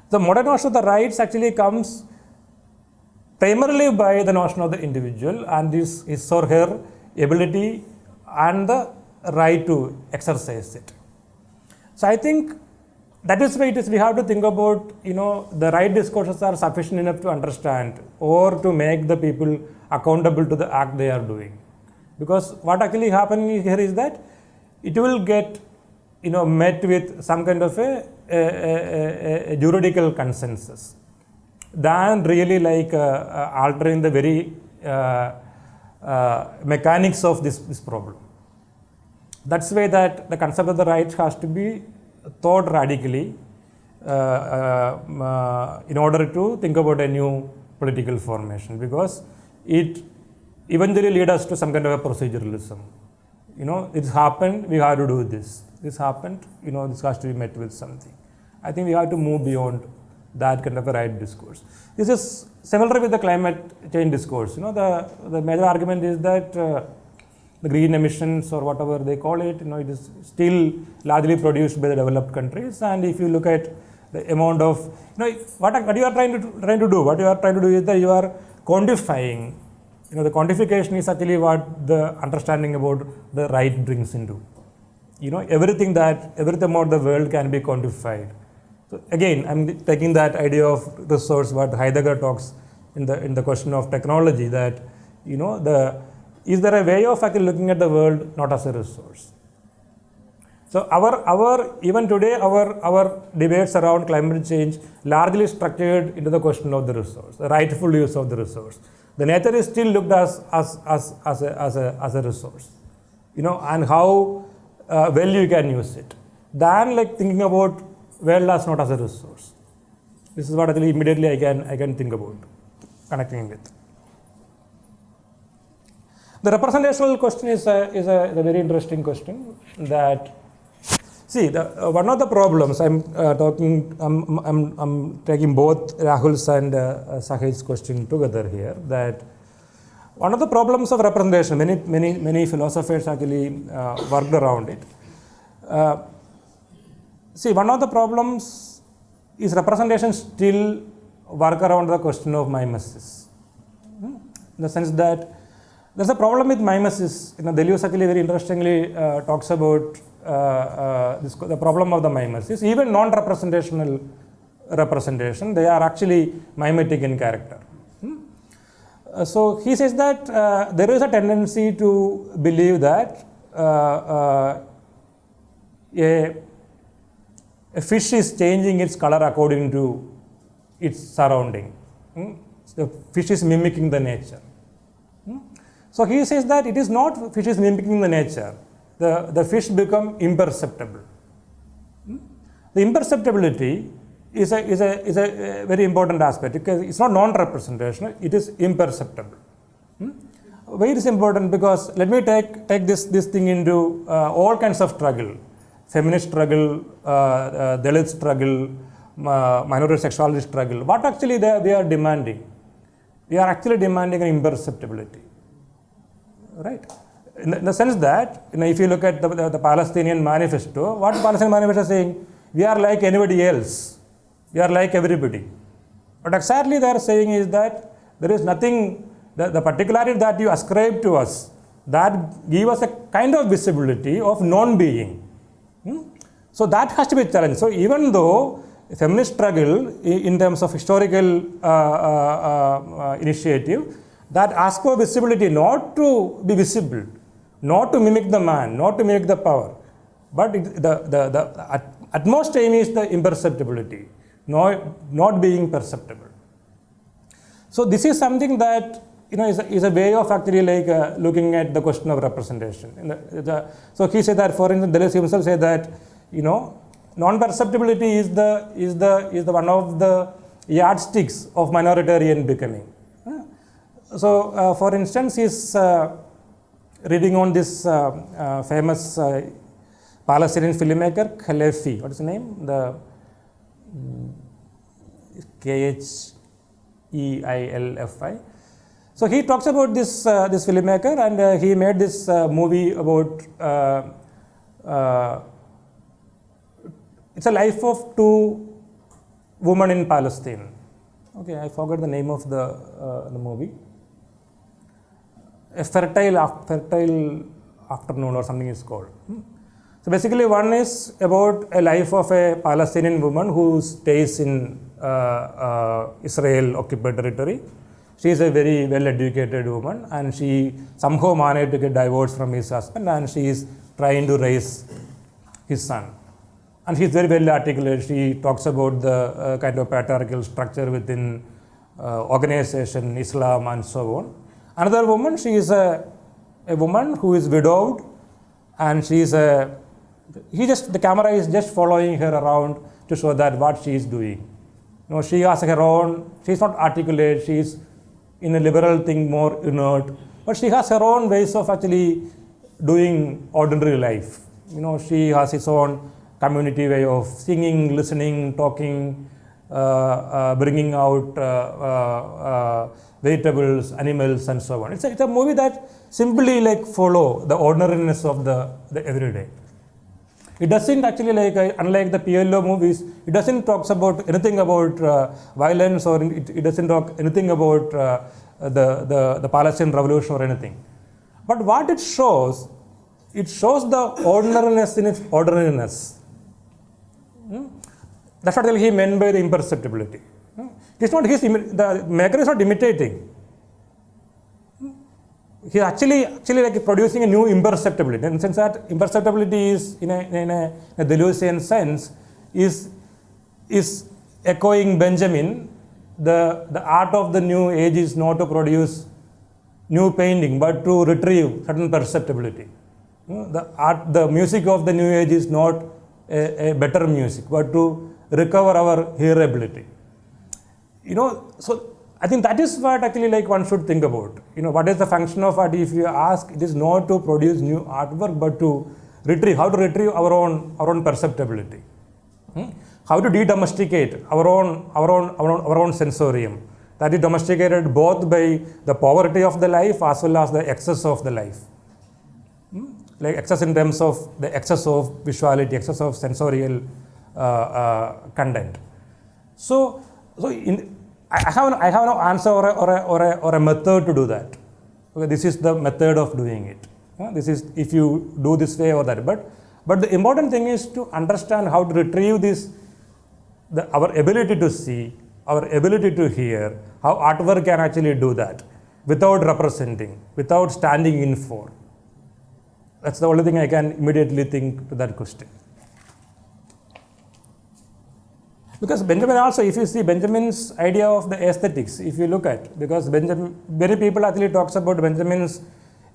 Speaker 1: The modern notion of the rights actually comes primarily by the notion of the individual and his or her ability and the right to exercise it. So I think that is why it is we have to think about, the right discourses are sufficient enough to understand or to make the people accountable to the act they are doing. Because what actually happening here is that it will get, met with some kind of a juridical consensus than really like altering the very mechanics of this problem. That's why that the concept of the right has to be thought radically in order to think about a new political formation, because it eventually leads us to some kind of a proceduralism. It's happened, we have to do this. This happened, this has to be met with something. I think we have to move beyond that kind of a right discourse. This is similar with the climate change discourse. The major argument is that the green emissions or whatever they call it, it is still largely produced by the developed countries. And if you look at the amount of, what you are trying to do, what you are trying to do is that you are quantifying. The quantification is actually what the understanding about the right brings into. Everything about the world can be quantified. So again, I'm taking that idea of resource, what Heidegger talks in the question of technology, that is there a way of actually looking at the world not as a resource? So our even today our debates around climate change largely structured into the question of the resource, the rightful use of the resource. The nature is still looked as a resource, and how well you can use it, than like thinking about world as not as a resource. This is what actually immediately I can think about connecting with. The representational question is a very interesting question. That one of the problems I'm taking both Rahul's and Sahil's question together here. That one of the problems of representation, many philosophers actually worked around it. One of the problems is representation still work around the question of mimesis, in the sense that there's a problem with mimesis. Deleuze actually very interestingly talks about the problem of the mimesis. Even non-representational representation, they are actually mimetic in character. So he says that there is a tendency to believe that a fish is changing its color according to its surrounding. The fish is mimicking the nature. So he says that it is not fish is mimicking the nature. The fish become imperceptible. The imperceptibility is a very important aspect, because it's not non-representational, it is imperceptible. Why it is important? Because let me take this thing into all kinds of struggle. Feminist struggle, Dalit struggle, minority sexuality struggle. What actually we are demanding? We are actually demanding an imperceptibility. Right? In the sense that, if you look at the Palestinian manifesto, what Palestinian manifesto is saying? We are like anybody else. We are like everybody. What exactly they are saying is that there is nothing, the particularity that you ascribe to us, that give us a kind of visibility of non-being. So that has to be challenged. So even though feminist struggle in terms of historical initiative, that asks for visibility, not to be visible, not to mimic the man, not to mimic the power, but the utmost aim is the imperceptibility, not being perceptible. So this is something that is a way of actually like looking at the question of representation. So he said that, for instance, Deleuze himself said that non-perceptibility is the one of the yardsticks of minoritarian becoming. So, for instance, he's reading on this famous Palestinian filmmaker Khalefi. What is his name? The Kheilfi. So he talks about this filmmaker, and he made this movie about it's a life of two women in Palestine. Okay, I forgot the name of the movie. A fertile afternoon or something is called. So basically one is about a life of a Palestinian woman who stays in Israel occupied territory. She is a very well educated woman and she somehow managed to get divorced from his husband and she is trying to raise his son. And she is very well articulate. She talks about the kind of patriarchal structure within organization, Islam and so on. Another woman, she is a woman who is widowed and she is the camera is just following her around to show that what she is doing. You know, she has her own, she is not articulate, she is in a liberal thing more inert, but she has her own ways of actually doing ordinary life. You know, she has its own community way of singing, listening, talking, bringing out vegetables, animals, and so on. It's a movie that simply like follow the ordinariness of the everyday. It doesn't actually unlike the PLO movies, it doesn't talk about anything about violence or it doesn't talk anything about the Palestinian revolution or anything. But what it shows the ordinariness in its ordinariness. That's what he meant by the imperceptibility. It's not the maker is not imitating. He is actually like producing a new imperceptibility. In the sense that imperceptibility is in a Deleuzean sense is echoing Benjamin. The art of the new age is not to produce new painting, but to retrieve certain perceptibility. The music of the new age is not a better music, but to recover our hearability. You know, so I think that is what actually like one should think about. You know, what is the function of art? If you ask, it is not to produce new artwork, but to retrieve, how to retrieve our own perceptibility. How to de-domesticate our own sensorium. That is domesticated both by the poverty of the life as well as the excess of the life. Like excess in terms of the excess of visuality, excess of sensorial content. So I have no answer or a method to do that. Okay, this is the method of doing it. This is if you do this way or that. But the important thing is to understand how to retrieve this, our ability to see, our ability to hear, how artwork can actually do that without representing, without standing in for. That's the only thing I can immediately think to that question. Because Benjamin also, if you see Benjamin's idea of the aesthetics, if you look at, because many people actually talks about Benjamin's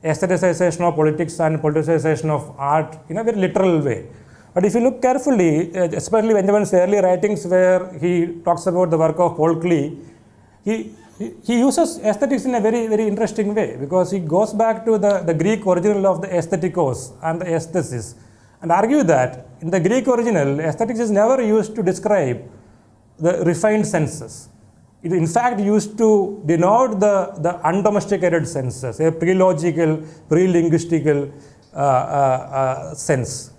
Speaker 1: aestheticization of politics and politicization of art in a very literal way. But if you look carefully, especially Benjamin's early writings where he talks about the work of Paul Klee, he uses aesthetics in a very, very interesting way because he goes back to the Greek original of the aesthetikos and the aesthesis and argue that in the Greek original, aesthetics is never used to describe the refined senses. It in fact used to denote the undomesticated senses, a pre-logical, pre-linguistical sense,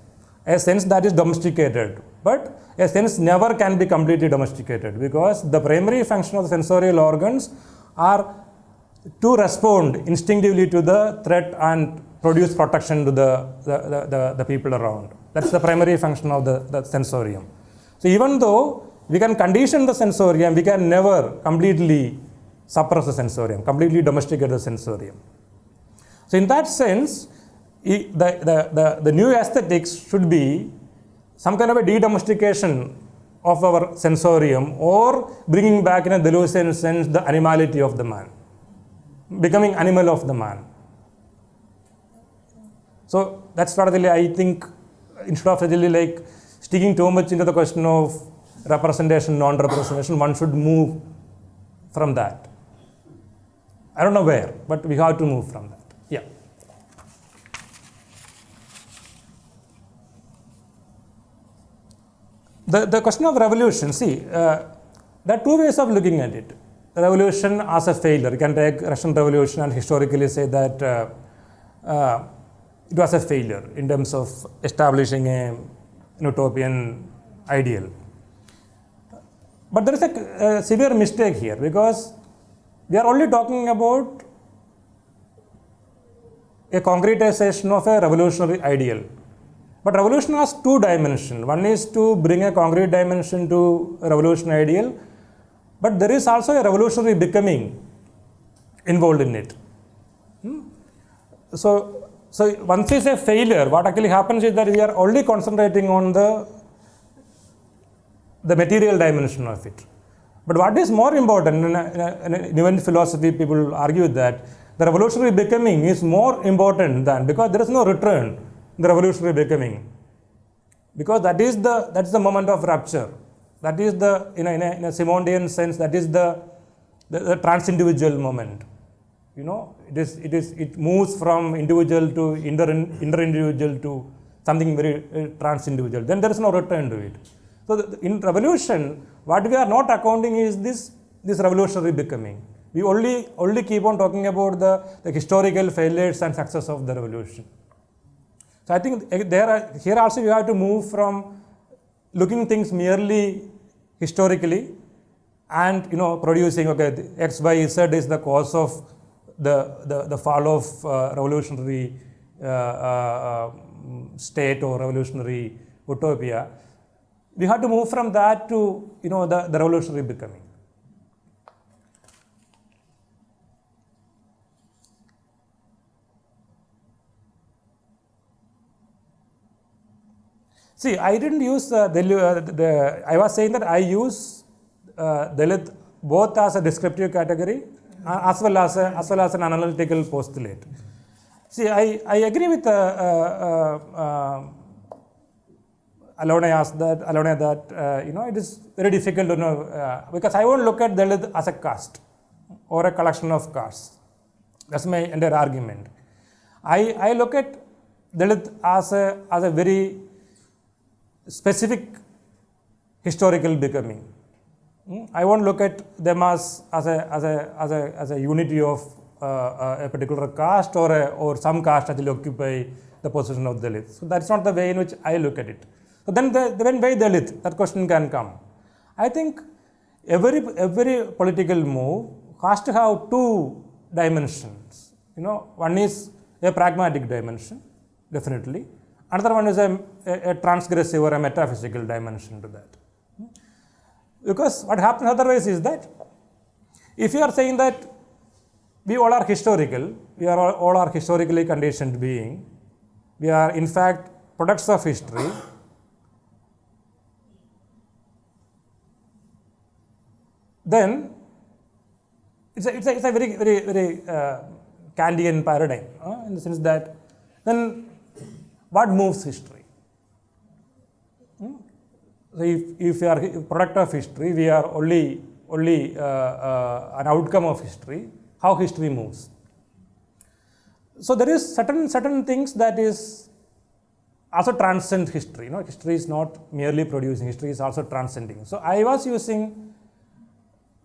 Speaker 1: a sense that is domesticated. But a sense never can be completely domesticated because the primary function of the sensorial organs are to respond instinctively to the threat and produce protection to the people around. That's the primary function of the sensorium. So even though we can condition the sensorium, we can never completely suppress the sensorium, completely domesticate the sensorium. So in that sense, the new aesthetics should be some kind of a de-domestication of our sensorium or bringing back in a Deleuzean sense the animality of the man, becoming animal of the man. So that's what really I think, instead of really like sticking too much into the question of representation, non-representation, one should move from that. I don't know where, but we have to move from that. Yeah. The question of revolution, see, there are two ways of looking at it. Revolution as a failure. You can take Russian Revolution and historically say that it was a failure in terms of establishing an utopian ideal. But there is a severe mistake here because we are only talking about a concretization of a revolutionary ideal. But revolution has two dimensions. One is to bring a concrete dimension to a revolution ideal, but there is also a revolutionary becoming involved in it. So once is a failure, what actually happens is that we are only concentrating on the material dimension of it. But what is more important, in event philosophy, people argue that the revolutionary becoming is more important than, because there is no return in the revolutionary becoming. Because that's the moment of rupture. That is the, in a Simondian sense, that is the trans-individual moment. It moves from individual to inter-individual to something very trans-individual. Then there is no return to it. So in revolution, what we are not accounting is this revolutionary becoming. We only keep on talking about the historical failures and success of the revolution. So I think here also you have to move from looking things merely historically and producing, okay, X, Y, Z is the cause of the fall of revolutionary state or revolutionary utopia. We have to move from that to the revolutionary becoming. See, I didn't use I was saying that I use Dalit both as a descriptive category as well as an analytical postulate. See, I agree with Alona that it is very difficult to know because I won't look at Dalit as a caste or a collection of castes. That's my entire argument. I look at Dalit as a very specific historical becoming. I won't look at them as a unity of a particular caste or some caste actually occupy the position of Dalit. So that's not the way in which I look at it. So then when by Dalit, that question can come. I think every political move has to have two dimensions. One is a pragmatic dimension, definitely. Another one is a transgressive or a metaphysical dimension to that. Because what happens otherwise is that if you are saying that we all are historical, all are historically conditioned being, we are in fact products of history, then it's a very, very, very Kantian paradigm in the sense that then what moves history? So if we are a product of history, we are only an outcome of history, how history moves. So there is certain things that is also transcend history. History is not merely producing, history is also transcending. So I was using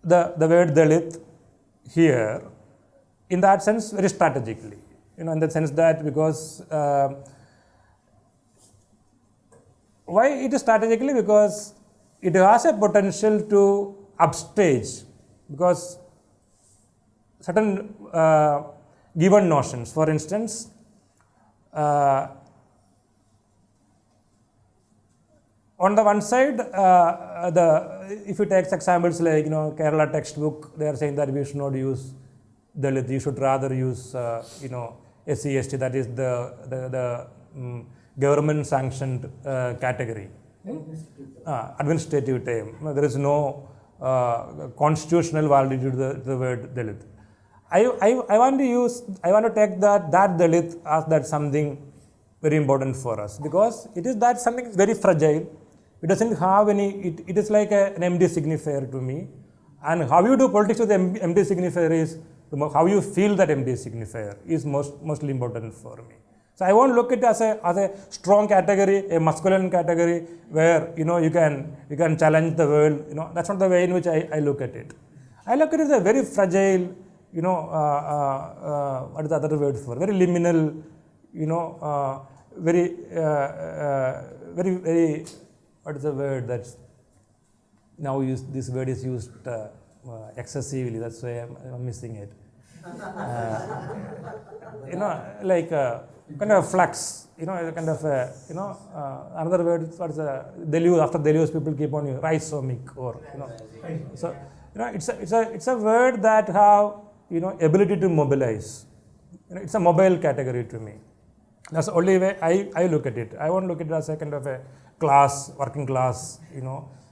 Speaker 1: the word Dalit here in that sense very strategically. In the sense that because why it is strategically? Because it has a potential to upstage, because certain given notions, for instance, on the one side, if you take examples like Kerala textbook, they are saying that we should not use Dalit, you should rather use SCST, that is the government sanctioned category, administrative term. There is no constitutional validity to the word Dalit. I want to take that Dalit as that something very important for us, because it is that something very fragile. It doesn't have any, it is like an empty signifier to me. And how you do politics with the empty signifier is, how you feel that empty signifier is mostly important for me. So I won't look at it as a strong category, a masculine category where you can challenge the world. That's not the way in which I look at it. I look at it as a very fragile, what is the other word for? Very liminal, very, very, what is the word that's now used? This word is used excessively. That's why I'm missing it. Like kind of flux, kind of another word, what is Deleuze, after Deleuze people keep on rhizomic or, so, it's a word that have, ability to mobilize. It's a mobile category to me. That's the only way I look at it. I won't look at it as a kind of a class, working class,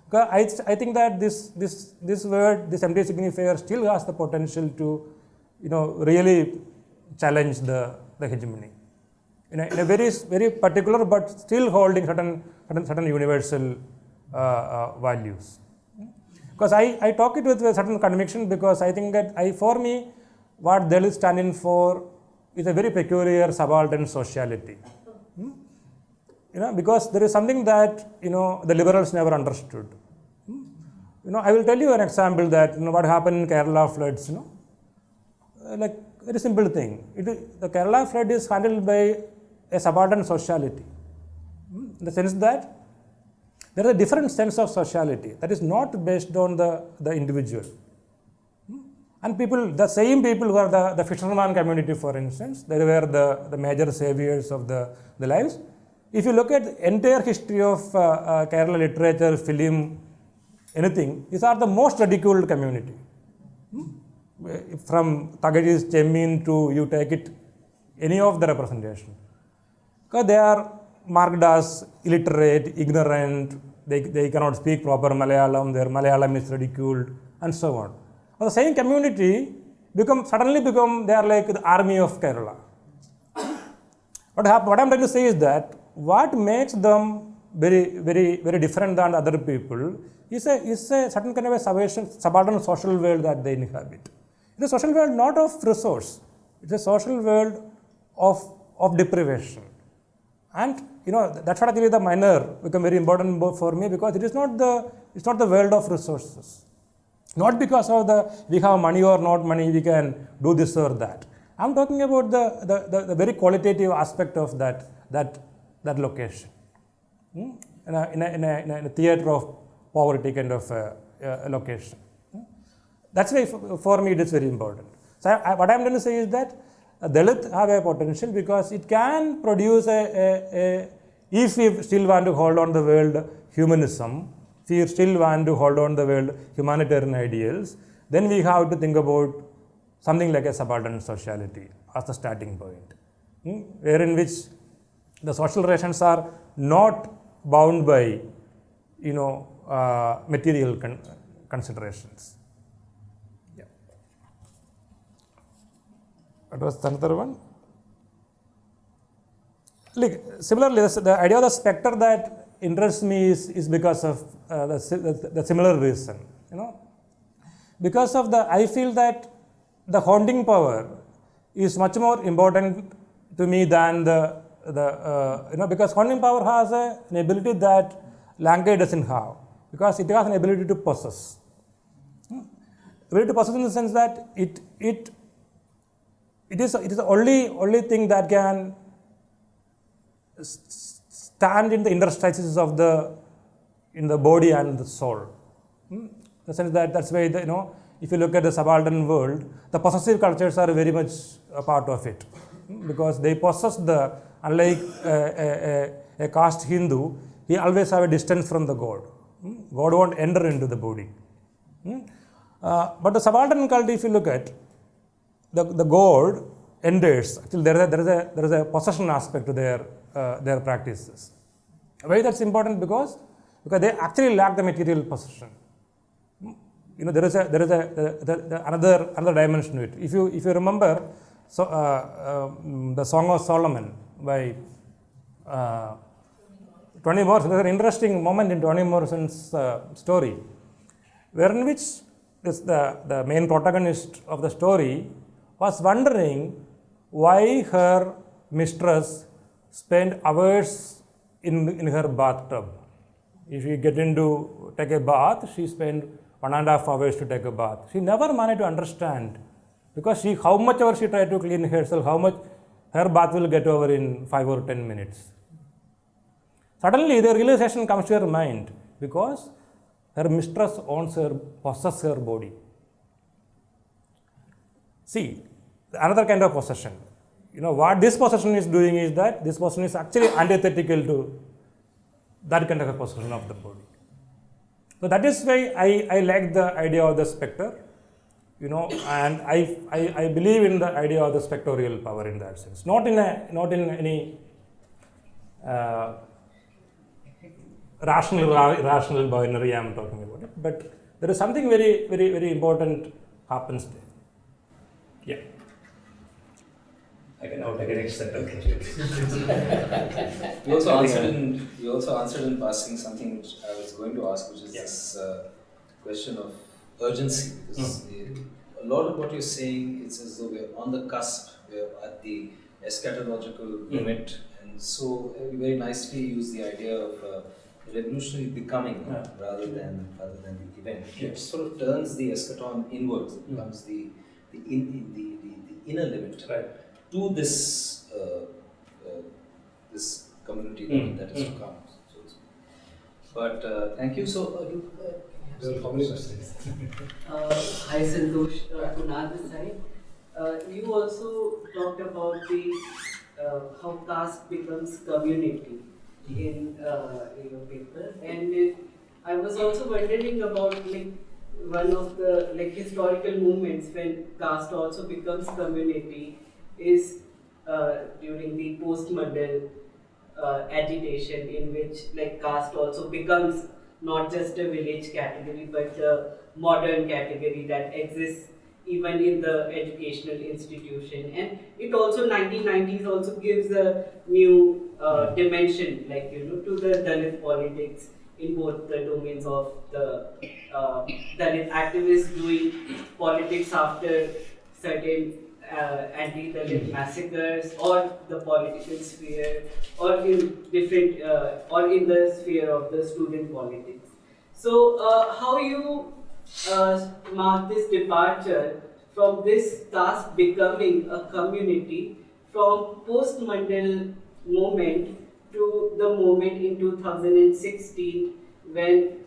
Speaker 1: Because I think that this word, this empty signifier still has the potential to, really challenge the hegemony. In a very particular but still holding certain universal values. Because I talk it with a certain conviction because I think that for me, what Dalit is standing for is a very peculiar subaltern sociality. Because there is something that, the liberals never understood. I will tell you an example that, what happened in Kerala floods, like very simple thing. The Kerala flood is handled by a subaltern sociality. In the sense that there is a different sense of sociality that is not based on the individual. And the same people who are the fisherman community, for instance, they were the major saviors of the lives. If you look at the entire history of Kerala literature, film, anything, these are the most ridiculed community. From Tagadi's Chemin to you take it, any of the representation. Because they are marked as illiterate, ignorant, they cannot speak proper Malayalam, their Malayalam is ridiculed, and so on. But the same community suddenly become, they are like the army of Kerala. What I'm trying to say is that what makes them very, very, very different than other people is a certain kind of a subaltern social world that they inhabit. It's a social world not of resource. It's a social world of deprivation. And that's what actually the minor become very important for me because it's not the world of resources. Not because of we have money or not money, we can do this or that. I'm talking about the very qualitative aspect of that location. In a theater of poverty kind of location. That's why for me it is very important. So what I'm going to say is that Dalit have a potential because it can produce if we still want to hold on the world humanism, if we still want to hold on the world humanitarian ideals, then we have to think about something like a subaltern sociality as the starting point, wherein which the social relations are not bound by, material considerations. Yeah. What was another one? Like, similarly, the idea of the spectre that interests me is because of the similar reason. Because of I feel that the haunting power is much more important to me than because haunting power has an ability that Lanka doesn't have, because it has an ability to possess. Ability to possess in the sense that it is the only thing that can stand in the interstices of in the body and the soul. In the sense that that's why if you look at the subaltern world, the possessive cultures are very much a part of it, because they possess unlike a caste Hindu, he always have a distance from the God. God won't enter into the body. But the subaltern cult, if you look at, the God enters. Actually, there is a possession aspect to their practices. Why that's important? Because they actually lack the material possession. There is another dimension to it. If you remember, the Song of Solomon by Toni Morrison, there's an interesting moment in Toni Morrison's story, wherein which the main protagonist of the story was wondering why her mistress spent hours in her bathtub. If you get into take a bath, she spent 1.5 hours to take a bath. She never managed to understand, because how much ever she tried to clean herself, how much her bath will get over in 5 or 10 minutes. Suddenly the realization comes to her mind, because her mistress possesses her body. See, another kind of possession. What this possession is doing is that this possession is actually antithetical to that kind of a possession of the body. So that is why I like the idea of the spectre, and I believe in the idea of the spectorial power in that sense. Not in any rational binary I am talking about it, but there is something very, very, very important happens there. Yeah.
Speaker 5: I can now take an extent. Okay.
Speaker 2: You also answered in passing something which I was going to ask, which is this question of urgency. Because a lot of what you're saying, it's as though we're on the cusp, we're at the eschatological limit, and so you very nicely use the idea of revolutionary becoming rather than the event. It sort of turns the eschaton inwards. It becomes the inner limit.
Speaker 5: Right.
Speaker 2: To this this community that is to come. But thank you. So,
Speaker 8: hi Santhosh, Kunal this side. You also talked about the how caste becomes community in your paper, and I was also wondering about one of the historical movements when caste also becomes community is during the postmodern agitation, in which caste also becomes not just a village category but a modern category that exists even in the educational institution. And it also 1990s also gives a new dimension to the Dalit politics in both the domains of the Dalit activists doing politics after certain anti-Dalit massacres, or the political sphere, or in different, or in the sphere of the student politics. So, how you mark this departure from this caste becoming a community from post-Mandela moment to the moment in 2016 when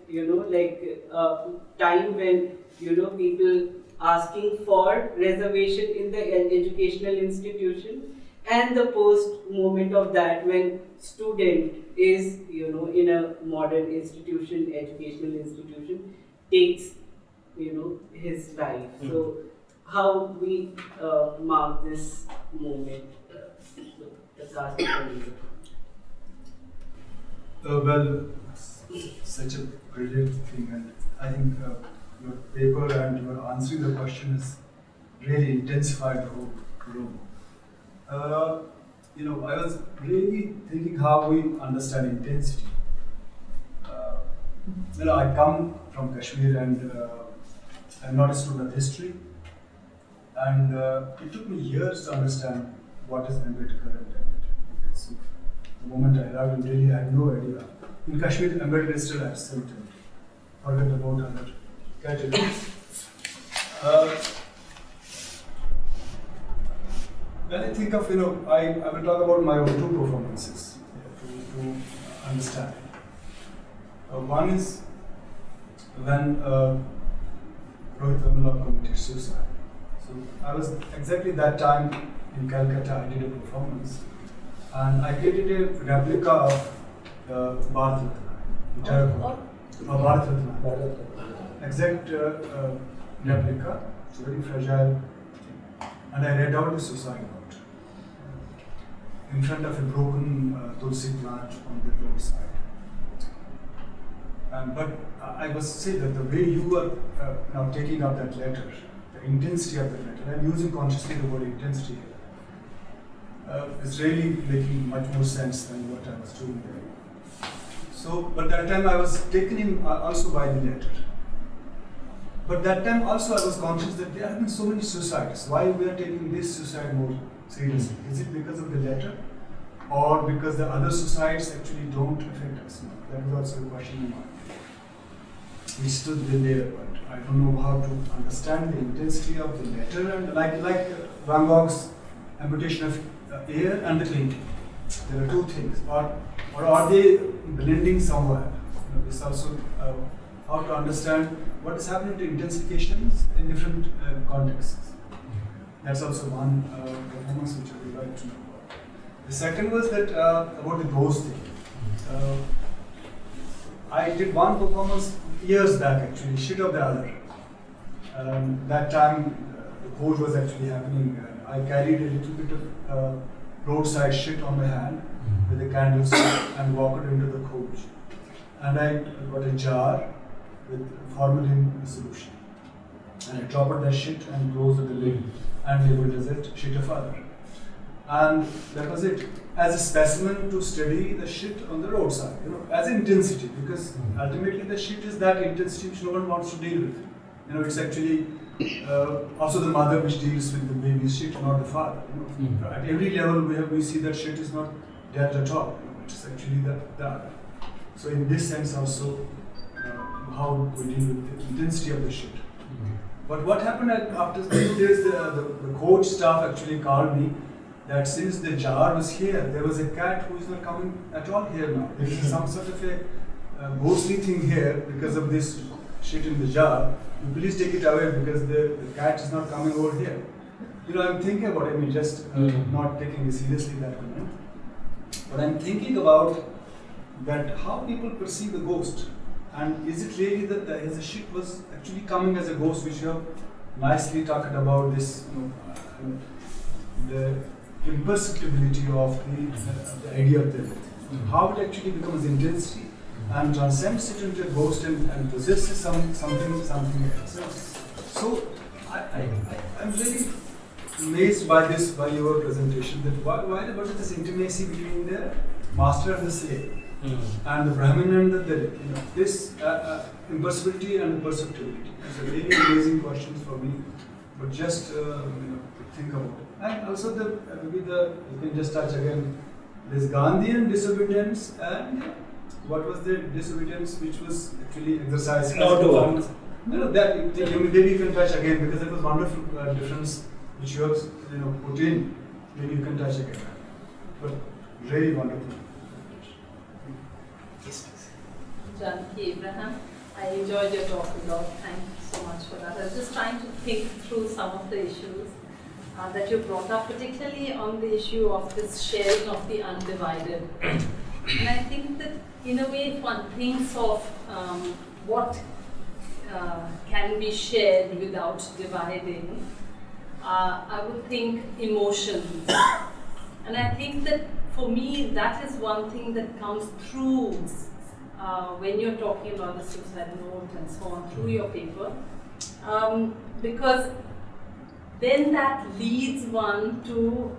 Speaker 8: time when people asking for reservation in the educational institution, and the post moment of that when student is in a modern institution, educational institution, takes his life. So how we mark this moment, the caste becoming.
Speaker 9: Well, such a brilliant thing, and I think your paper and your answering the question has really intensified the whole room. I was really thinking how we understand intensity. I come from Kashmir and I'm not a student of history, and it took me years to understand what is Ambedkar and Dalit. So the moment I arrived in Delhi, I had no idea. In Kashmir, Ambedkar is still absent, and forget about other categories. When I think of, I will talk about my own two performances to understand it. One is when Rohith Vemula committed suicide. So I was exactly that time in Calcutta. I did a performance, and I created a replica of Bharat Ratna, Bharat Ratna. Exact replica. It's very fragile. And I read out the suicide note in front of a broken tulsi plant on the roadside. But I must say that the way you are now taking up that letter, the intensity of that letter, I'm using consciously the word intensity here, is really making much more sense than what I was doing there. So, but that time I was taken in also by the letter. But that time also I was conscious that there have been so many suicides. Why we are taking this suicide more seriously? Is it because of the letter, or because the other suicides actually don't affect us? That is also a question in mind. We still been there, but I don't know how to understand the intensity of the letter, and like Van Gogh's amputation of ear and the painting. There are two things, or are they blending somewhere? This also how to understand what is happening to intensifications in different contexts. That's also one performance which I would like to know about. The second was that about the ghost thing. I did one performance years back actually, shit of the other. That time the coach was actually happening. I carried a little bit of roadside shit on my hand with a candlestick and walked into the coach. And I got a jar with formalin solution. And I dropped that shit and closed the lid and labeled as it shit of other. And that was it. As a specimen to study the shit on the roadside, as intensity, because ultimately the shit is that intensity which no one wants to deal with. It's actually also the mother which deals with the baby's shit, not the father. At every level we see that shit is not dead at all. It is actually the other. So in this sense also, how we deal with the intensity of the shit. But what happened after 3 days, the coach staff actually called me that since the jar was here, there was a cat who is not coming at all here now. There is some sort of a ghostly thing here because of this shit in the jar. You please take it away because the cat is not coming over here. I'm thinking about it, just not taking it seriously that way. But I'm thinking about that how people perceive the ghost. And is it really that the shit was actually coming as a ghost, which you have nicely talked about this, the imperceptibility of the idea of death. How it actually becomes intensity and transcends it into a ghost and possesses something else. So I'm really amazed by your presentation, that what is this intimacy between the master and the slave? And the Brahmin and the Dalit, this imperceptibility and perceptibility. It's a really amazing question for me, but just think about it. And also you can just touch again this Gandhian disobedience, and what was the disobedience which was actually exercised?
Speaker 5: Not to work.
Speaker 9: Maybe you can touch again, because it was wonderful difference which you have put in. Maybe you can touch again, but really wonderful.
Speaker 10: Abraham, I enjoyed your talk a lot. Thank you so much for that. I was just trying to think through some of the issues that you brought up, particularly on the issue of this sharing of the undivided. And I think that in a way, if one thinks of what can be shared without dividing, I would think emotions. And I think that for me, that is one thing that comes through when you're talking about the suicide note and so on through your paper, because then that leads one to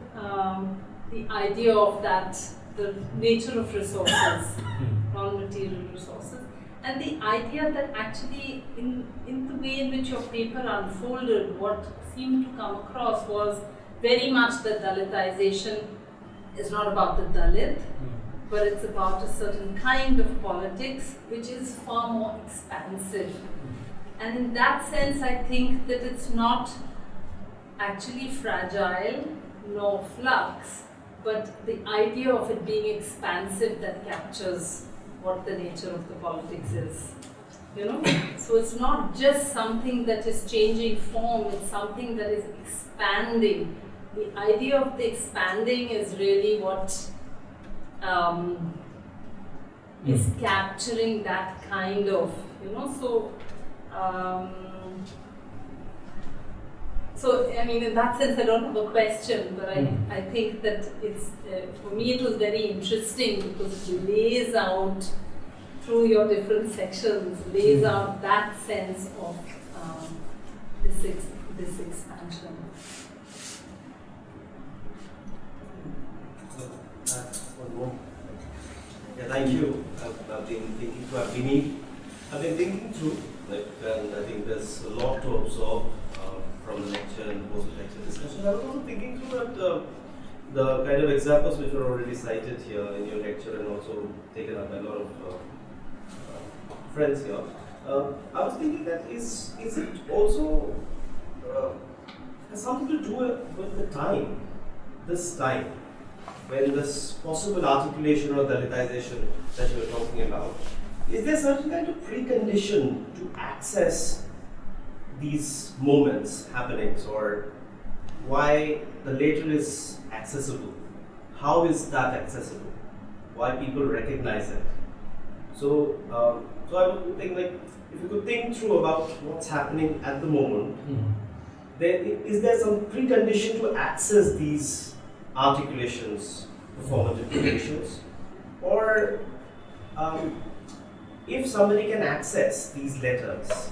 Speaker 10: the idea of the nature of resources, non-material resources, and the idea that actually in the way in which your paper unfolded, what seemed to come across was very much that Dalitization is not about the Dalit, but it's about a certain kind of politics which is far more expansive. And in that sense, I think that it's not actually fragile nor flux, but the idea of it being expansive that captures what the nature of the politics is. So it's not just something that is changing form, it's something that is expanding. The idea of the expanding is really what is capturing that kind of, so I mean, in that sense, I don't have a question, but I think that it's, for me, it was very interesting because it lays out, through your different sections, lays out that sense of this expansion.
Speaker 11: One more. Yeah, thank you. I've been thinking through. I've been thinking through, and I think there's a lot to absorb from the lecture and post-lecture discussion. I was also thinking through that the kind of examples which were already cited here in your lecture and also taken up by a lot of friends here. I was thinking that is it also has something to do with the time, this time, when this possible articulation or Dalitization that you were talking about, is there certain kind of precondition to access these moments, happenings, or why the later is accessible. How is that accessible? Why people recognize it? So, so I would think, like, if you could think through about what's happening at the moment, is there some precondition to access these articulations, performative creations, or if somebody can access these letters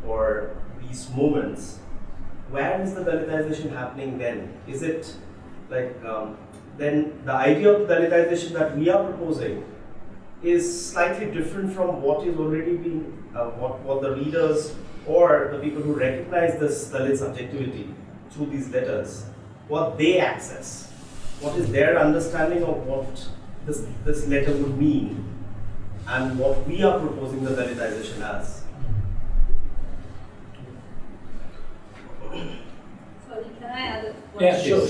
Speaker 11: or these moments, where is the Dalitization happening then? Is it like, then the idea of Dalitization that we are proposing is slightly different from what is already being, what the readers or the people who recognize this Dalit subjectivity through these letters, what they access, what is their understanding of what this letter would mean, and what we are proposing the Dalitization as.
Speaker 10: Sorry, can I add one?
Speaker 5: Yeah, sure.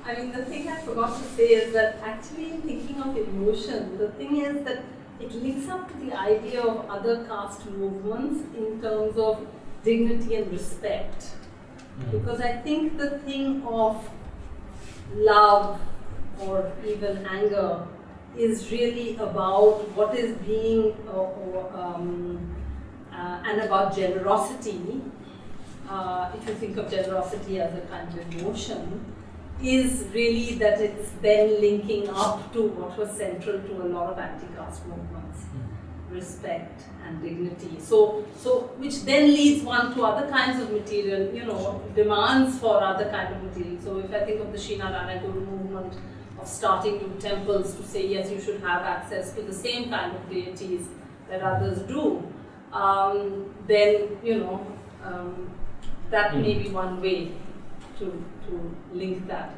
Speaker 10: I mean, the thing I forgot to say is that actually in thinking of emotion, the thing is that it links up to the idea of other caste movements in terms of dignity and respect. Because I think the thing of love or even anger is really about what is being, and about generosity. If you think of generosity as a kind of emotion, is really that it's then linking up to what was central to a lot of anti-caste movements, respect and dignity. So which then leads one to other kinds of material, demands for other kind of material. So if I think of the Shina Rana Guru movement of starting new temples to say, yes, you should have access to the same kind of deities that others do, then, that may be one way to link that,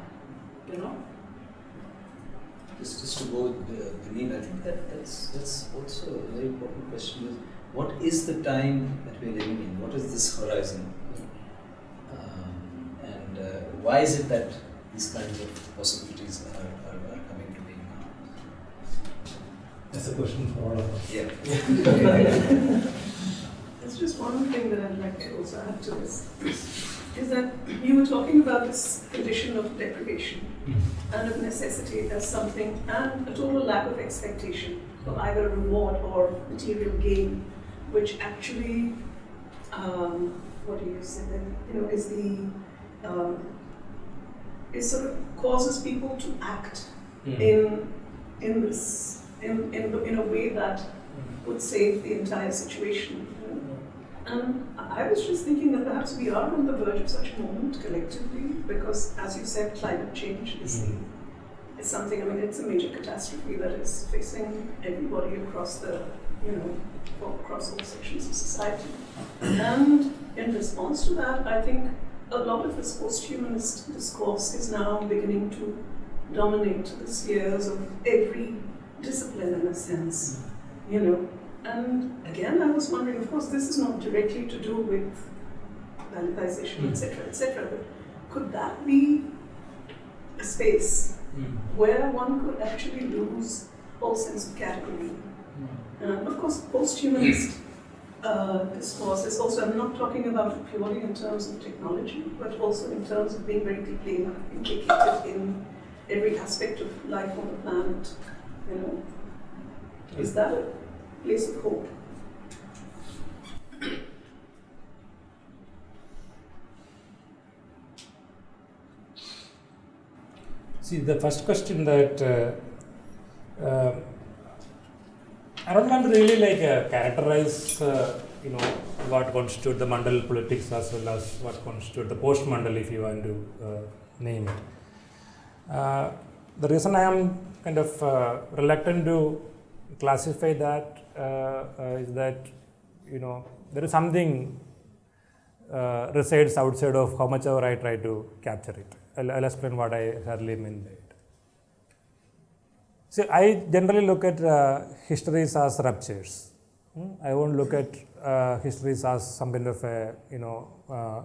Speaker 2: Just to go with Vineet, I think that's also a very important question. Is what is the time that we're living in? What is this horizon? And why is it that these kinds of possibilities are coming to being now?
Speaker 1: That's a question for all of us.
Speaker 2: Yeah.
Speaker 12: It's just one thing that I'd like to also add to this, is that you were talking about this condition of deprivation and of necessity as something, and a total lack of expectation of either reward or material gain, which actually, what do you say then, is sort of causes people to act in a way that would save the entire situation. And I was just thinking that perhaps we are on the verge of such a moment collectively, because, as you said, climate change is something. I mean, it's a major catastrophe that is facing everybody across the, across all sections of society. And in response to that, I think a lot of this post-humanist discourse is now beginning to dominate the spheres of every discipline, in a sense, And again, I was wondering, of course, this is not directly to do with Dalitization, etc., but could that be a space where one could actually lose all sense of category? Of course, post-humanist discourse is also, I'm not talking about it purely in terms of technology, but also in terms of being very deeply implicated in every aspect of life on the planet, Is that a place of hope?
Speaker 1: See, the first question that I don't want to really characterize, what constitutes the Mandal politics as well as what constitutes the post-Mandal, if you want to name it. The reason I am kind of reluctant to classify that is that, there is something resides outside of how much ever I try to capture it. I'll explain what I exactly mean by it. See, I generally look at histories as ruptures. I won't look at histories as some kind of a,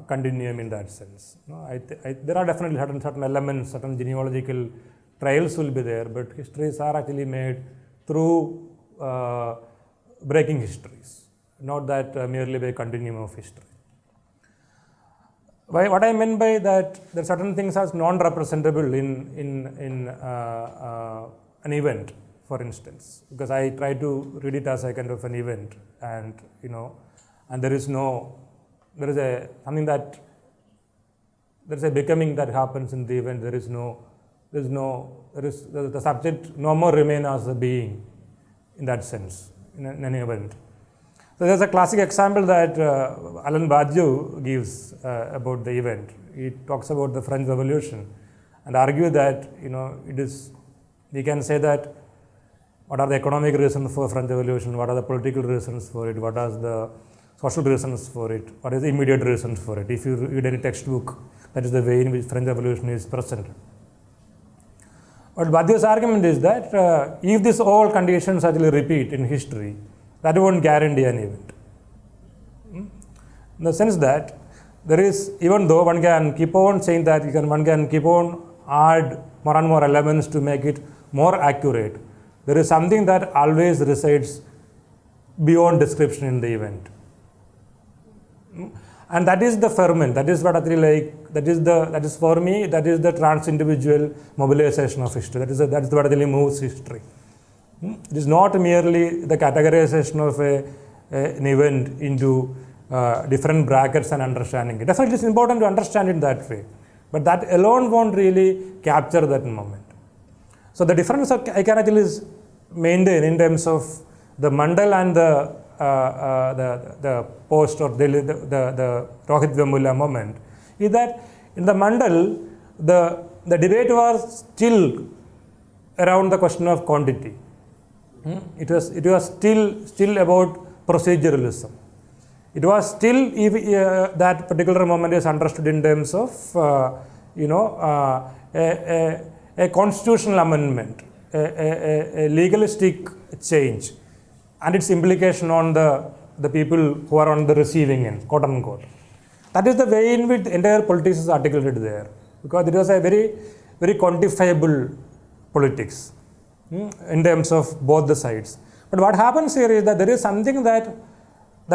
Speaker 1: continuum in that sense. There are definitely certain elements, certain genealogical trials will be there, but histories are actually made through breaking histories, not that merely by continuum of history. what I meant by that, there are certain things as non-representable in an event, for instance, because I try to read it as a kind of an event, and and there is a becoming that happens in the event. The subject no more remain as a being in that sense in an event. So there's a classic example that Alan Badiou gives about the event. He talks about the French Revolution and argue that we can say that what are the economic reasons for French Revolution, what are the political reasons for it, what are the social reasons for it, what is the immediate reasons for it. If you read any textbook, that is the way in which French Revolution is present. But Badiou's argument is that if these all conditions actually repeat in history, that won't guarantee an event. In the sense that there is, even though one can keep on saying that, one can keep on add more and more elements to make it more accurate, there is something that always resides beyond description in the event. And that is the ferment. That is what I feel like. That is for me. That is the trans-individual mobilization of history. That is what really moves history. It is not merely the categorization of an event into different brackets and understanding it. Definitely, it's important to understand it that way, but that alone won't really capture that moment. So the difference I can actually maintain in terms of the Mandal and the post or the Rohith Vemula moment is that in the Mandal, the debate was still around the question of quantity. It was still about proceduralism. It was still that particular moment is understood in terms of a constitutional amendment, a legalistic change, and its implication on the people who are on the receiving end, quote unquote. That is the way in which the entire politics is articulated there, because it was a very, very quantifiable politics in terms of both the sides. But what happens here is that there is something that's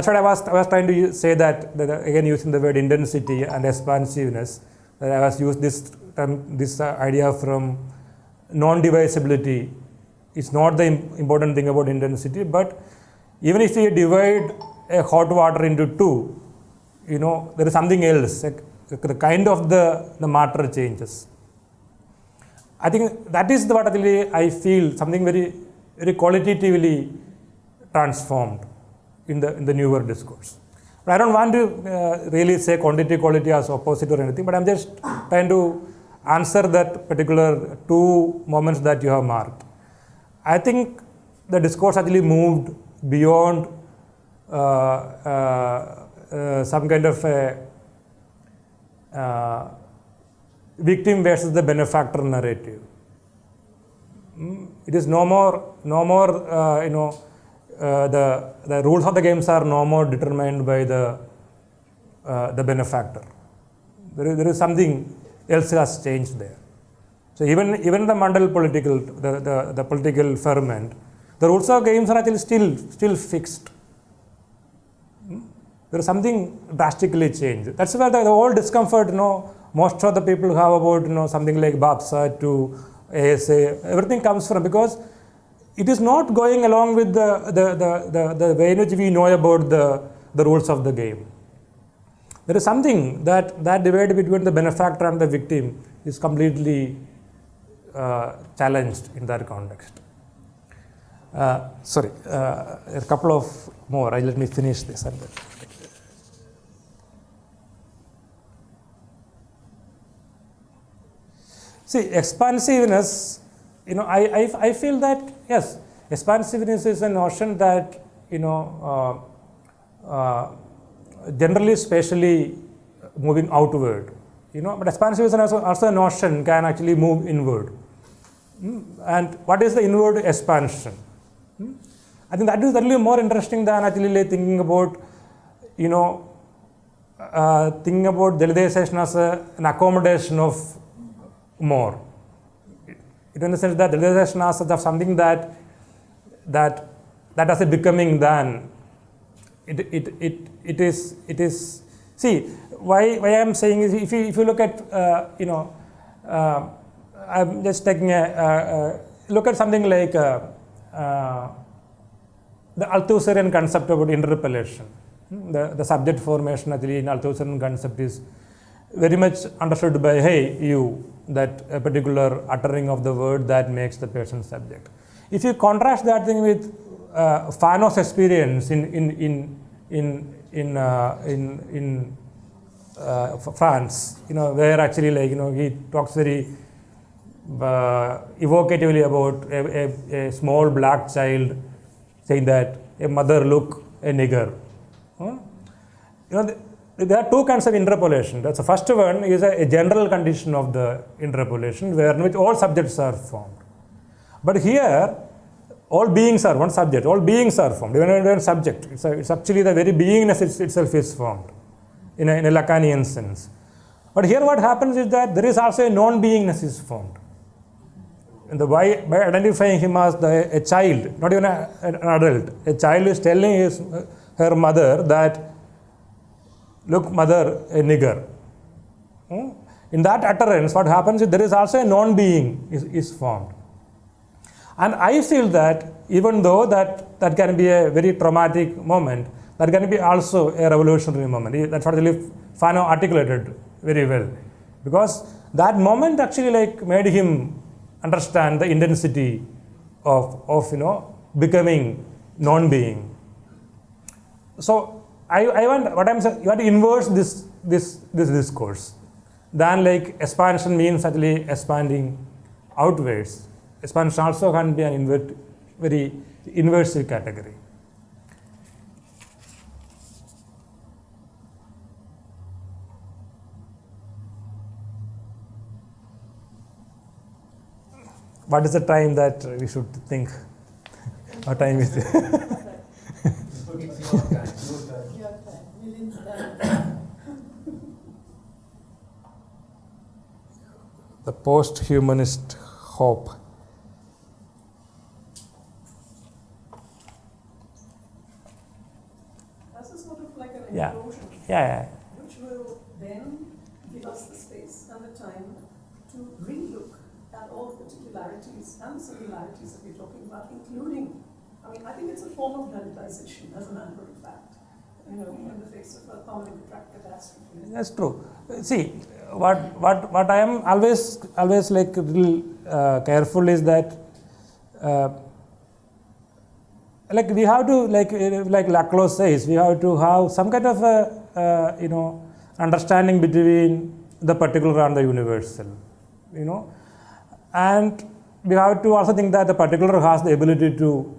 Speaker 1: what I was trying to say, that again using the word intensity and expansiveness, that I was used this idea from non-divisibility. It's not the important thing about intensity, but even if you divide a hot water into two, there is something else, the kind of the matter changes. I think that is what actually I feel something very, very qualitatively transformed in the newer discourse. But I don't want to really say quality as opposite or anything, but I'm just trying to answer that particular two moments that you have marked. I think the discourse actually moved beyond some kind of a victim versus the benefactor narrative. It is no more the rules of the games are no more determined by the benefactor. There is something else has changed there. So even the Mandal political, the political ferment, the rules of games are actually still fixed. There is something drastically changed. That's where the whole discomfort, most of the people have about something like Babsa to ASA, everything comes from, because it is not going along with the way in which we know about the rules of the game. There is something that divide between the benefactor and the victim is completely challenged in that context. A couple of more. Let me finish this. See, expansiveness, I feel that, yes, expansiveness is a notion that, generally spatially moving outward, but expansiveness is also a notion can actually move inward. And what is the inward expansion? I think that is really more interesting than actually thinking about, thinking about Dalidization as an accommodation of more. In the sense that Dalidization as something that has a becoming than it is. See, why I am saying is, if you look at I'm just taking look at something like the Althusserian concept about interpellation. The subject formation actually in Althusserian concept is very much understood by hey, you, that a particular uttering of the word that makes the person subject. If you contrast that thing with Fanos' experience in France, where actually he talks very evocatively about a small black child saying that a mother look a nigger. There are two kinds of interpolation. That's the first one is a general condition of the interpolation where in which all subjects are formed. But here, all beings are one subject. All beings are formed. Even one subject. It's actually the very beingness itself is formed in a Lacanian sense. But here, what happens is that there is also a non-beingness is formed. And by identifying him as a child, not even an adult, a child is telling her mother that, look, mother, a nigger. In that utterance, what happens is there is also a non-being is formed. And I feel that even though that can be a very traumatic moment, that can be also a revolutionary moment. That's what Fanon articulated very well. Because that moment actually made him understand the intensity of becoming non-being. So I want what I'm saying, you have to inverse this discourse. Then expansion means actually expanding outwards. Expansion also can be an very inversive category. What is the time that we should think? What time is it? The post-humanist hope.
Speaker 12: That's a sort of like an
Speaker 1: Yeah.
Speaker 12: implosion,
Speaker 1: Yeah.
Speaker 12: which will then give us the space and the time to relook at all the particularities and similarities that we're talking about, including, I think it's a form of Dalitization, as a matter of fact, in the face of a common catastrophe.
Speaker 1: That's true. See, what I am always little careful is that we have to like Laclos says, we have to have some kind of a understanding between the particular and the universal, and we have to also think that the particular has the ability to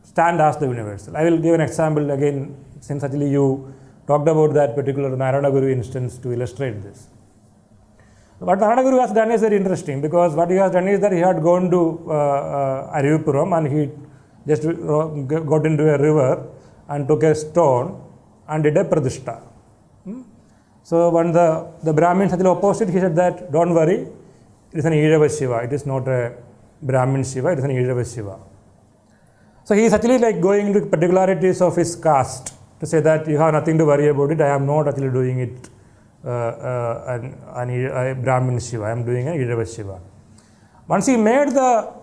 Speaker 1: stand as the universal. I will give an example again, since actually you talked about that particular Narayana Guru instance to illustrate this. What Narayana Guru has done is very interesting, because what he has done is that he had gone to Arivipuram and he just got into a river and took a stone and did a pradishta. So when the Brahmins actually opposed it, he said that, don't worry, it is an Irava Shiva, it is not a Brahmin Shiva, it is an Irava Shiva. So he is actually going into particularities of his caste to say that you have nothing to worry about it, I am not actually doing it a Brahmin Shiva, I am doing an Irava Shiva. Once he made the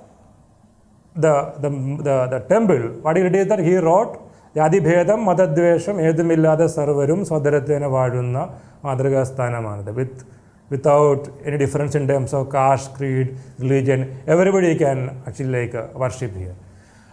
Speaker 1: temple, what he did is that he wrote Yadi Bhedam Madadvesham Edumillada Sarvarum Sodaratena Vadunna Madragastana without any difference in terms of caste, creed, religion. Everybody can actually worship here.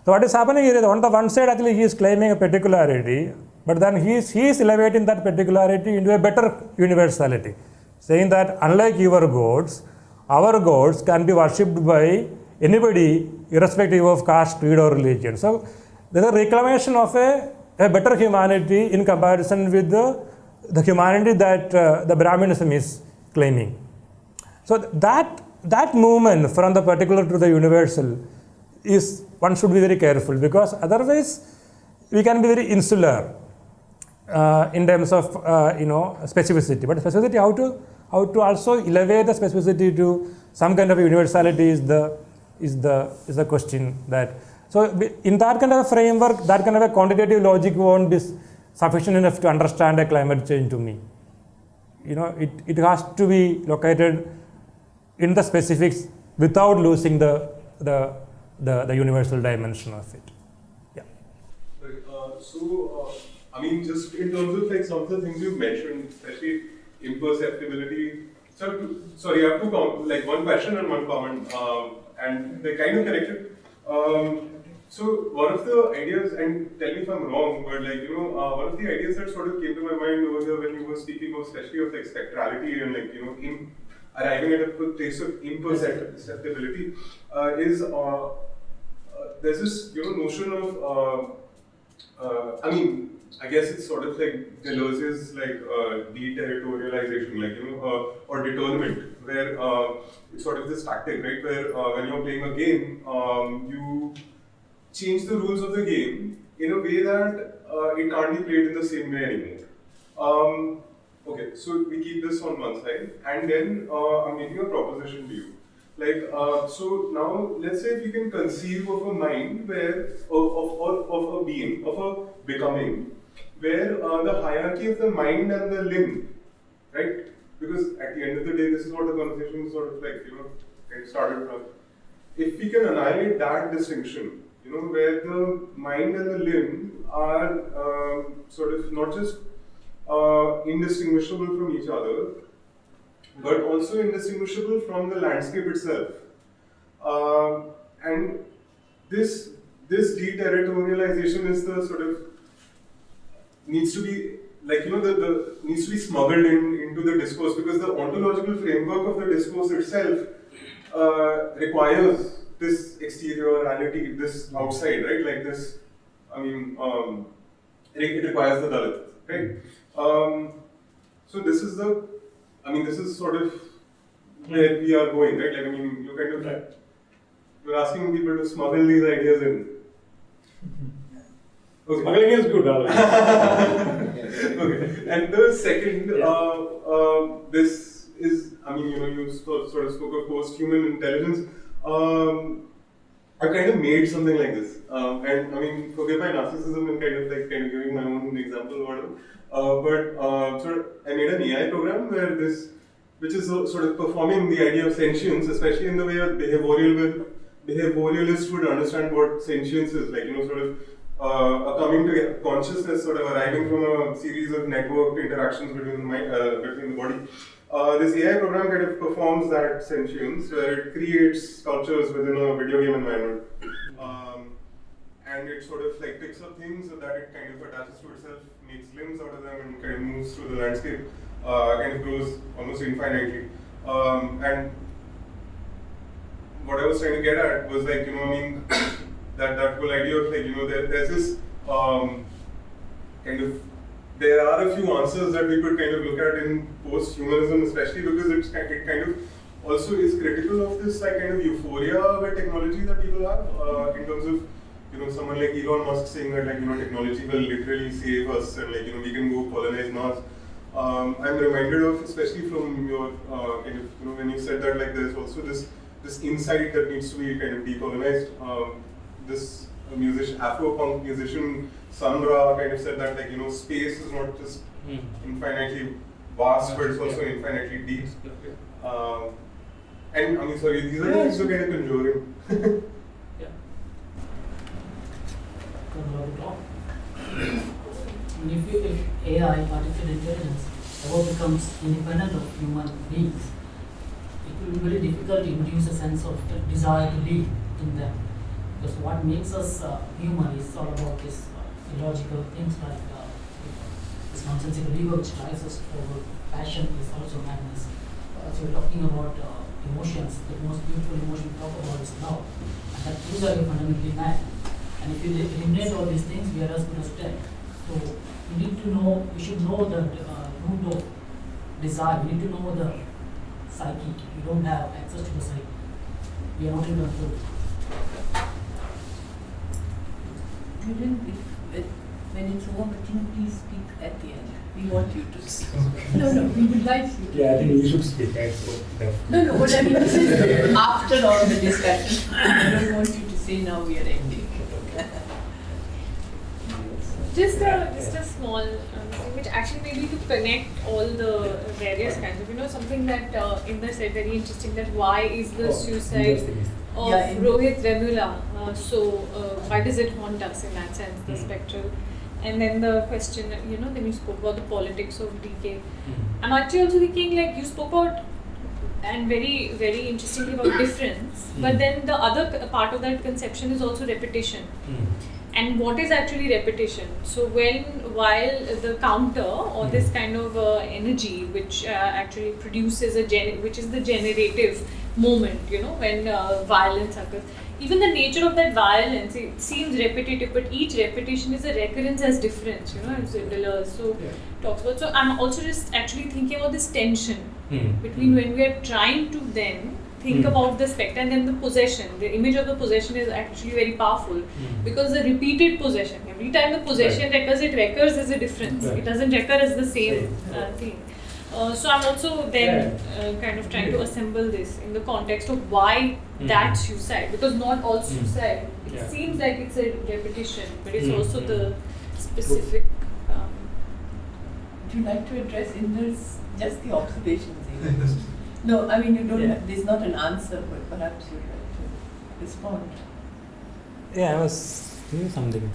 Speaker 1: So what is happening here is, on the one side actually he is claiming a particularity, but then he is elevating that particularity into a better universality, saying that unlike your gods, our gods can be worshipped by anybody irrespective of caste, creed or religion. So there is a reclamation of a better humanity in comparison with the humanity that the Brahminism is claiming. So that movement from the particular to the universal is, one should be very careful, because otherwise we can be very insular in terms of specificity. But specificity, how to also elevate the specificity to some kind of universality is the question that. So in that kind of a framework, that kind of a quantitative logic won't be sufficient enough to understand a climate change to me. it has to be located in the specifics without losing the universal dimension of it. Yeah.
Speaker 4: Right. Just in terms of like some of the things you mentioned, especially imperceptibility. Sorry, I have two one question and one comment, and they're kind of connected. So one of the ideas, and tell me if I'm wrong, but one of the ideas that sort of came to my mind over here when you were speaking of, especially of like spectrality and arriving at a place of imperceptibility, is there's this notion of I guess it's sort of like Deleuze's deterritorialization, or determinant, where it's sort of this tactic, right, where when you're playing a game, you change the rules of the game in a way that it can't be played in the same way anymore. Okay, so we keep this on one side, and then I'm making a proposition to you. So now let's say we can conceive of a mind where, of a being, of a becoming, where the hierarchy of the mind and the limb, right? Because at the end of the day, this is what the conversation sort of started from. If we can annihilate that distinction, where the mind and the limb are sort of not just indistinguishable from each other, but also indistinguishable from the landscape itself. And this deterritorialization is the sort of needs to be needs to be smuggled into the discourse, because the ontological framework of the discourse itself requires this exteriorality, this outside, right? Like this, it requires the Dalit, right? So this is this is sort of where we are going, right? You're asking people to smuggle these ideas in. Okay.
Speaker 6: Smuggling is good.
Speaker 4: Okay. And the second, this is, you sort of spoke of post-human intelligence. I've kind of made something like this, and forgive my narcissism in kind of giving my own example or whatever. I made an AI program which is sort of performing the idea of sentience, especially in the way a behavioralist would understand what sentience is, a coming to consciousness, sort of arriving from a series of networked interactions between the mind, between the body. This AI program kind of performs that sentience, where it creates sculptures within a video game environment, and it sort of picks up things so that it kind of attaches to itself, makes limbs out of them, and kind of moves through the landscape, kind of grows almost infinitely. And what I was trying to get at was that whole idea of there's this there are a few answers that we could kind of look at in post-humanism, especially because it kind of also is critical of this kind of euphoria with technology that people have, in terms of someone like Elon Musk saying that technology will literally save us and we can go colonize Mars. I'm reminded of, especially from your when you said that there's also this insight that needs to be kind of decolonized. This Afro-punk musician Sun Ra kind of said that space is not just infinitely vast, but it's also infinitely deep. And these are things that kind of conjuring.
Speaker 7: If AI, artificial intelligence, ever becomes independent of human beings, it will be very difficult to induce a sense of desire to live in them. Because what makes us human is all about this illogical things like this nonsensical ego which drives us forward. Passion is also madness. So we're talking about emotions. The most beautiful emotion we talk about is love. And that proves that we're fundamentally mad. And if you eliminate all these things, we are as good as dead. So we should know the root of desire. We need to know the psyche. We don't have access to the psyche. We are not in control.
Speaker 10: When it's over, can you please speak at the end? We want you to speak. No, we would like you to.
Speaker 1: Yeah, I think you should speak.
Speaker 10: No, what I mean is after all the discussion, I don't want you to say now we are ending.
Speaker 3: Just a small which actually maybe to connect all the various kinds of, something that Inder said very interesting, that why is the suicide of Rohith Vemula why does it haunt us in that sense, the spectral? And then the question, then you spoke about the politics of decay. I'm actually also thinking, like, you spoke about, and very, very interestingly, about difference, but then the other part of that conception is also repetition. And what is actually repetition? So while the counter or this kind of energy which actually produces which is the generative moment, when violence occurs, even the nature of that violence, it seems repetitive, but each repetition is a recurrence as difference, as Deleuze talks about. So I'm also just actually thinking about this tension between when we are trying to then think about the spectre and then the possession. The image of the possession is actually very powerful because the repeated possession, every time the possession recurs, it recurs as a difference. It doesn't recur as the same thing. So I'm also then kind of trying to assemble this in the context of why that suicide, because not all suicide, it seems like it's a repetition, but it's also the specific.
Speaker 13: Would you like to address Inder's just the observations? No, I mean, you don't have, there's not an answer, but perhaps you'd like to respond.
Speaker 1: Yeah, I was doing something.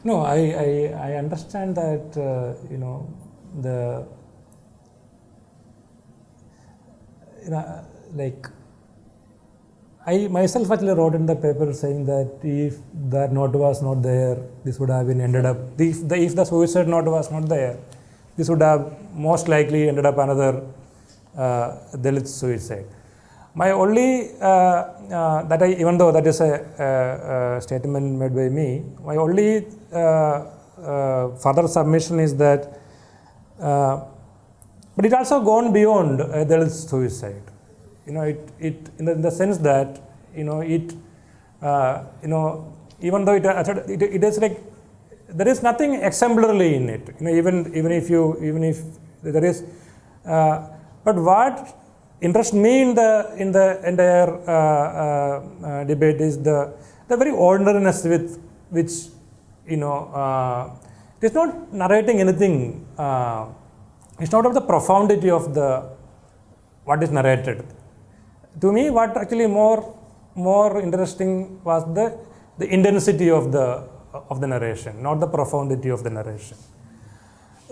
Speaker 1: No, I understand that, like, I myself actually wrote in the paper saying that if that note was not there, this would have been ended up, if the suicide note was not there, this would have most likely ended up another Dalit suicide. My only, even though that is a statement made by me, my only further submission is that, but it also gone beyond Dalit suicide. It in the sense that, even though it is like, there is nothing exemplarily in it. Even if there is, but what interests me in the entire debate is the very ordinariness with which it is not narrating anything. It's not of the profundity of what is narrated. To me, what actually more interesting was the intensity of the narration, not the profundity of the narration.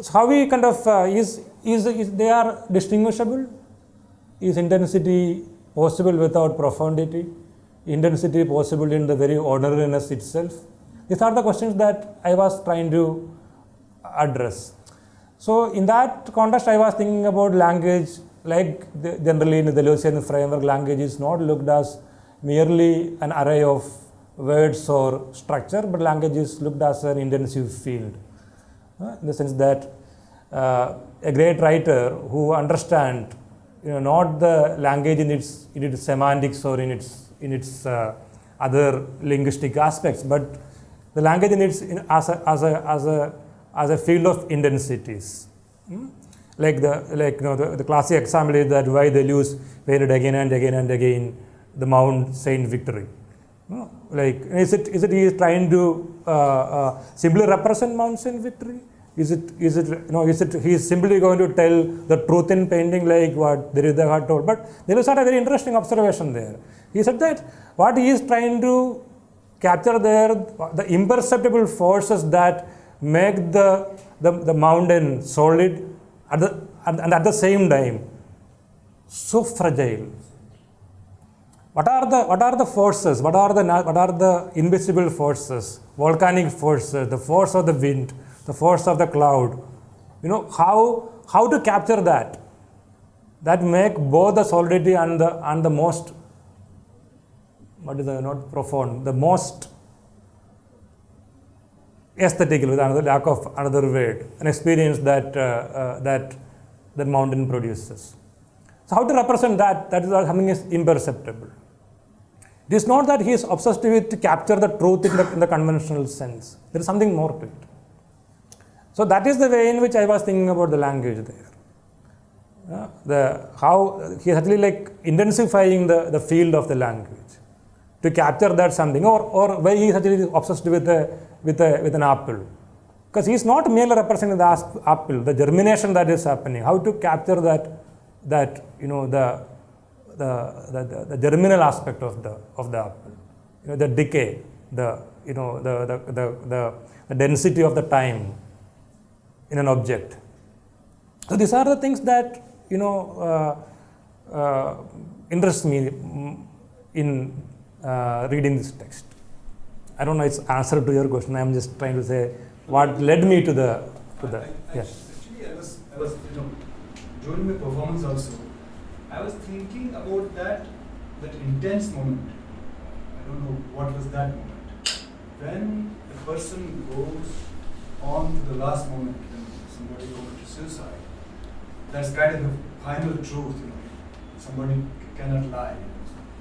Speaker 1: So how we kind of is they are distinguishable? Is intensity possible without profundity? Intensity possible in the very ordinariness itself? These are the questions that I was trying to address. So in that context, I was thinking about language. Like generally in the Deleuzean framework, language is not looked as merely an array of words or structure, but language is looked as an intensive field. In the sense that a great writer who understands, not the language in its semantics or in its other linguistic aspects, but the language in its as a field of intensities. The classic example is that why Deleuze painted again and again and again the Mount Saint Victory. Is it he is trying to simply represent Mount Saint Victory? Is it he is simply going to tell the truth in painting like what Derrida had told? But Deleuze had a very interesting observation there. He said that what he is trying to capture there, the imperceptible forces that make the mountain solid, and at the same time so fragile. What are the forces? What are the invisible forces? Volcanic forces, the force of the wind, the force of the cloud. How to capture that make both the solidity and the most, not profound, the most aesthetical, with another lack of another word, an experience that mountain produces. So how to represent that is something is imperceptible. It is not that he is obsessed with to capture the truth in the conventional sense. There is something more to it. So that is the way in which I was thinking about the language there. How he is actually like intensifying the field of the language. to capture that something, or why he is actually obsessed with an apple, because he is not merely representing the apple, the germination that is happening. How to capture that you know the germinal aspect of the apple, you know, the decay, the density of the time in an object. So these are the things that interest me in reading this text. I don't know its answer to your question. I am just trying to say what led me to the yes.
Speaker 9: Actually, I was during my performance also, I was thinking about that intense moment. I don't know what was that moment. When a person goes on to the last moment, when somebody commits suicide, that's kind of the final truth. Somebody cannot lie.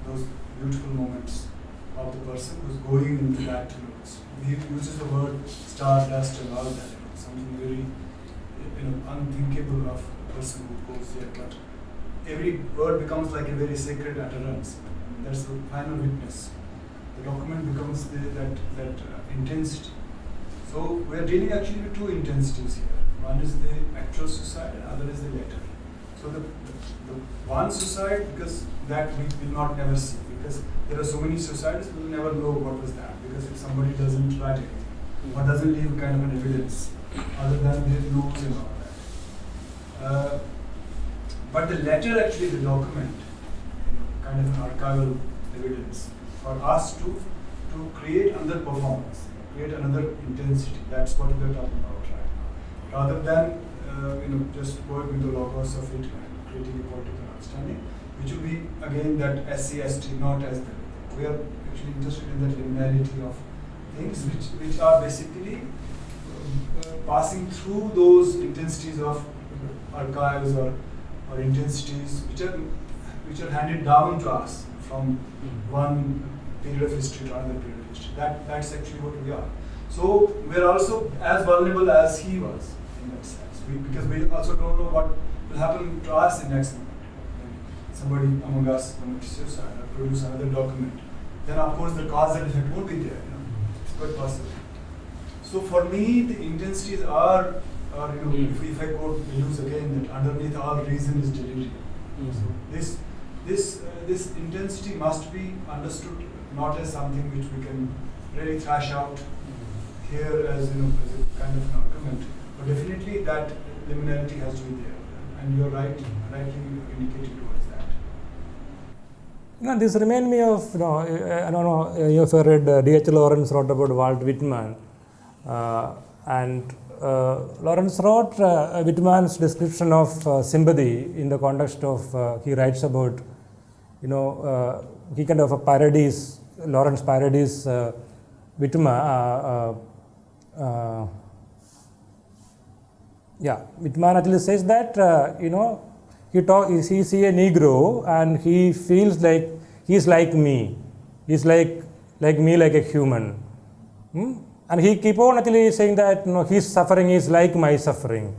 Speaker 9: Those beautiful moments of the person who's going into that. He uses the word stardust and all that. Something very unthinkable of a person who goes there. But every word becomes like a very sacred utterance. That's the final witness. The document becomes that intensity. So we are dealing actually with two intensities here. One is the actual suicide, and other is the letter. So the one suicide, because that we will not never see, because there are so many suicides, we will never know what was that, because if somebody doesn't write it, or doesn't leave kind of an evidence, other than their notes and all that. But the letter, actually the document, kind of an archival evidence for us to create another performance, create another intensity. That's what we are talking about right now. Rather than just going with the logos of it and creating a political understanding, which will be again that SCST, not as the. We are actually interested in the liminality of things which are basically passing through those intensities of archives or intensities which are handed down to us from one period of history to another period of history. That's actually what we are. So we are also as vulnerable as he was in that sense. Because we also don't know what will happen to us in next moment. When somebody among us commits suicide or produce another document, then of course the causal effect won't be there. It's quite possible. So for me, the intensities are if I quote Deleuze again, that underneath all reason is delirium. So this intensity must be understood not as something which we can really thrash out here as as a kind of an argument, but definitely that liminality has to be there, and you're rightly indicating towards that.
Speaker 1: This reminds me of I don't know if you read D.H. Lawrence wrote about Walt Whitman, and Lawrence wrote Whitman's description of sympathy in the context of he writes about he kind of parodies Lawrence parodies Whitman. Whitman actually says that he see a Negro and he feels like he's like me. He's like me, like a human. And he keep on actually saying that his suffering is like my suffering.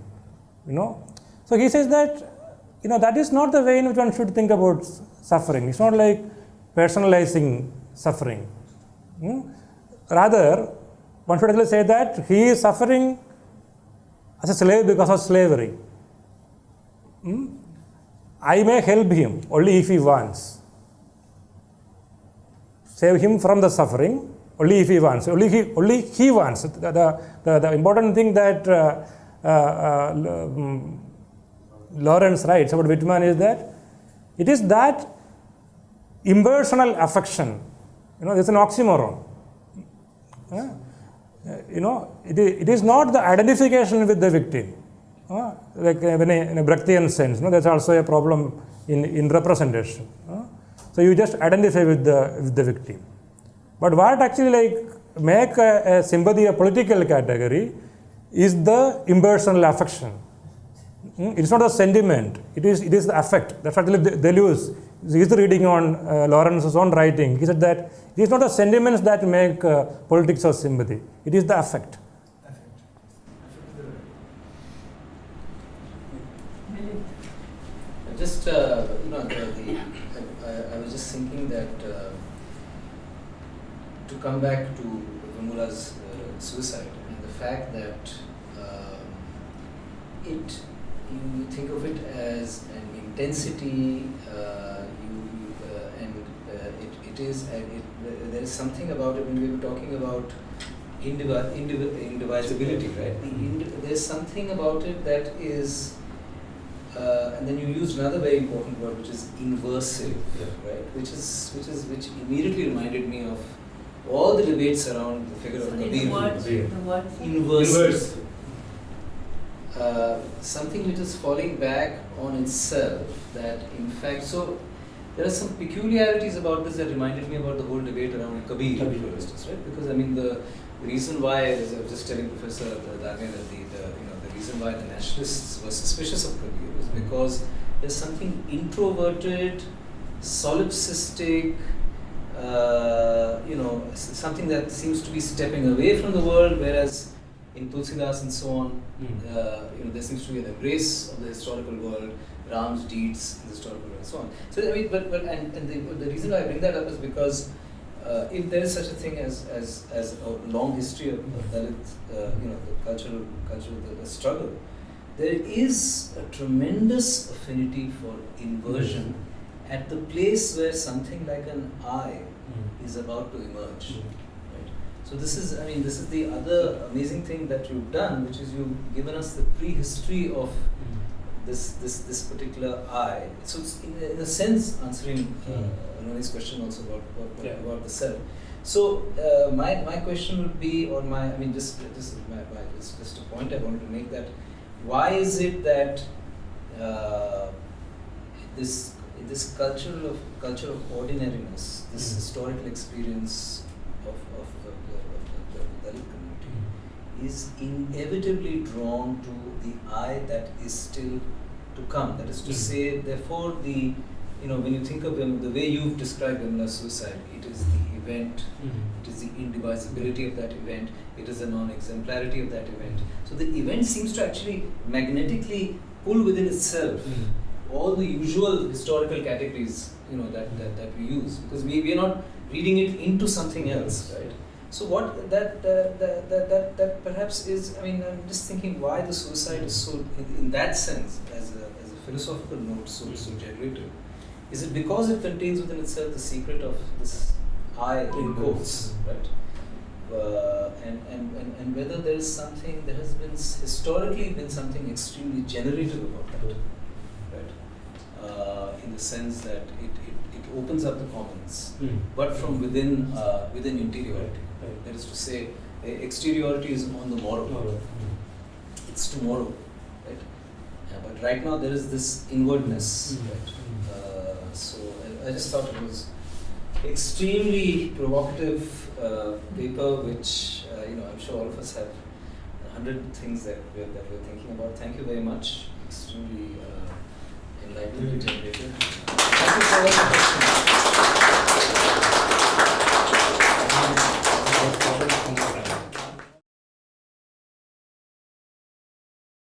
Speaker 1: So he says that that is not the way in which one should think about suffering. It's not like personalizing suffering. Rather, one should actually say that he is suffering as a slave because of slavery. I may help him only if he wants. Save him from the suffering only if he wants. Only he wants. The important thing that Lawrence writes about Whitman is that it is that impersonal affection. There's an oxymoron. It is not the identification with the victim. Like in a Brechtian sense, there's also a problem in representation. So you just identify with the victim. But what actually make a sympathy a political category is the impersonal affection. It is not a sentiment. It is the affect. That's actually Deleuze. He's reading on Lawrence's own writing. He said that it is not the sentiments that make politics of sympathy. It is the affect.
Speaker 2: Just I was just thinking that to come back to Vemula's suicide and the fact that you think of it as an intensity, there is something about it when we were talking about indivisibility, right? There's something about it that is, and then you used another very important word, which is inversive, right? Which immediately reminded me of all the debates around the figure of Kabir.
Speaker 13: The word
Speaker 2: Inversive. Something which is falling back on itself, that in fact, so there are some peculiarities about this that reminded me about the whole debate around Kabir, for instance, right? Because I mean, the reason why, as I was just telling Professor Dargan, that the reason why the nationalists were suspicious of Kabir was because there's something introverted, solipsistic, something that seems to be stepping away from the world, whereas in Tulsidas and so on, there seems to be an embrace of the historical world, Ram's deeds, the historical world, and so on. So I mean, the reason why I bring that up is because if there is such a thing as a long history of Dalit, the cultural the struggle, there is a tremendous affinity for inversion at the place where something like an I is about to emerge. Right? So this is the other amazing thing that you've done, which is you've given us the prehistory of this particular I. So it's in a sense answering Anoni's question also about the self. So my question would be, or just a point I wanted to make, that why is it that this culture of ordinariness, this historical experience of the Dalit community is inevitably drawn to the I that is still to come. That is to say, therefore, when you think of the way you've described Vemula's suicide, it is the event, it is the indivisibility of that event, it is the non-exemplarity of that event. So the event seems to actually magnetically pull within itself all the usual historical categories, that we use, because we are not reading it into something else, right? So what that perhaps is, I'm just thinking why the suicide is so, in that sense, as a philosophical note, so generative. Is it because it contains within itself the secret of this I in quotes, right? And whether there is something, there has been historically been something extremely generative about that, right? In the sense that it opens up the commons, but from within interiority. That is to say, exteriority is on the morrow. It's tomorrow, right? But right now there is this inwardness, right? So I just thought it was extremely provocative paper, which I'm sure all of us have 100 things that we're thinking about. Thank you very much. Extremely enlightening and generative. Thank you for all the questions.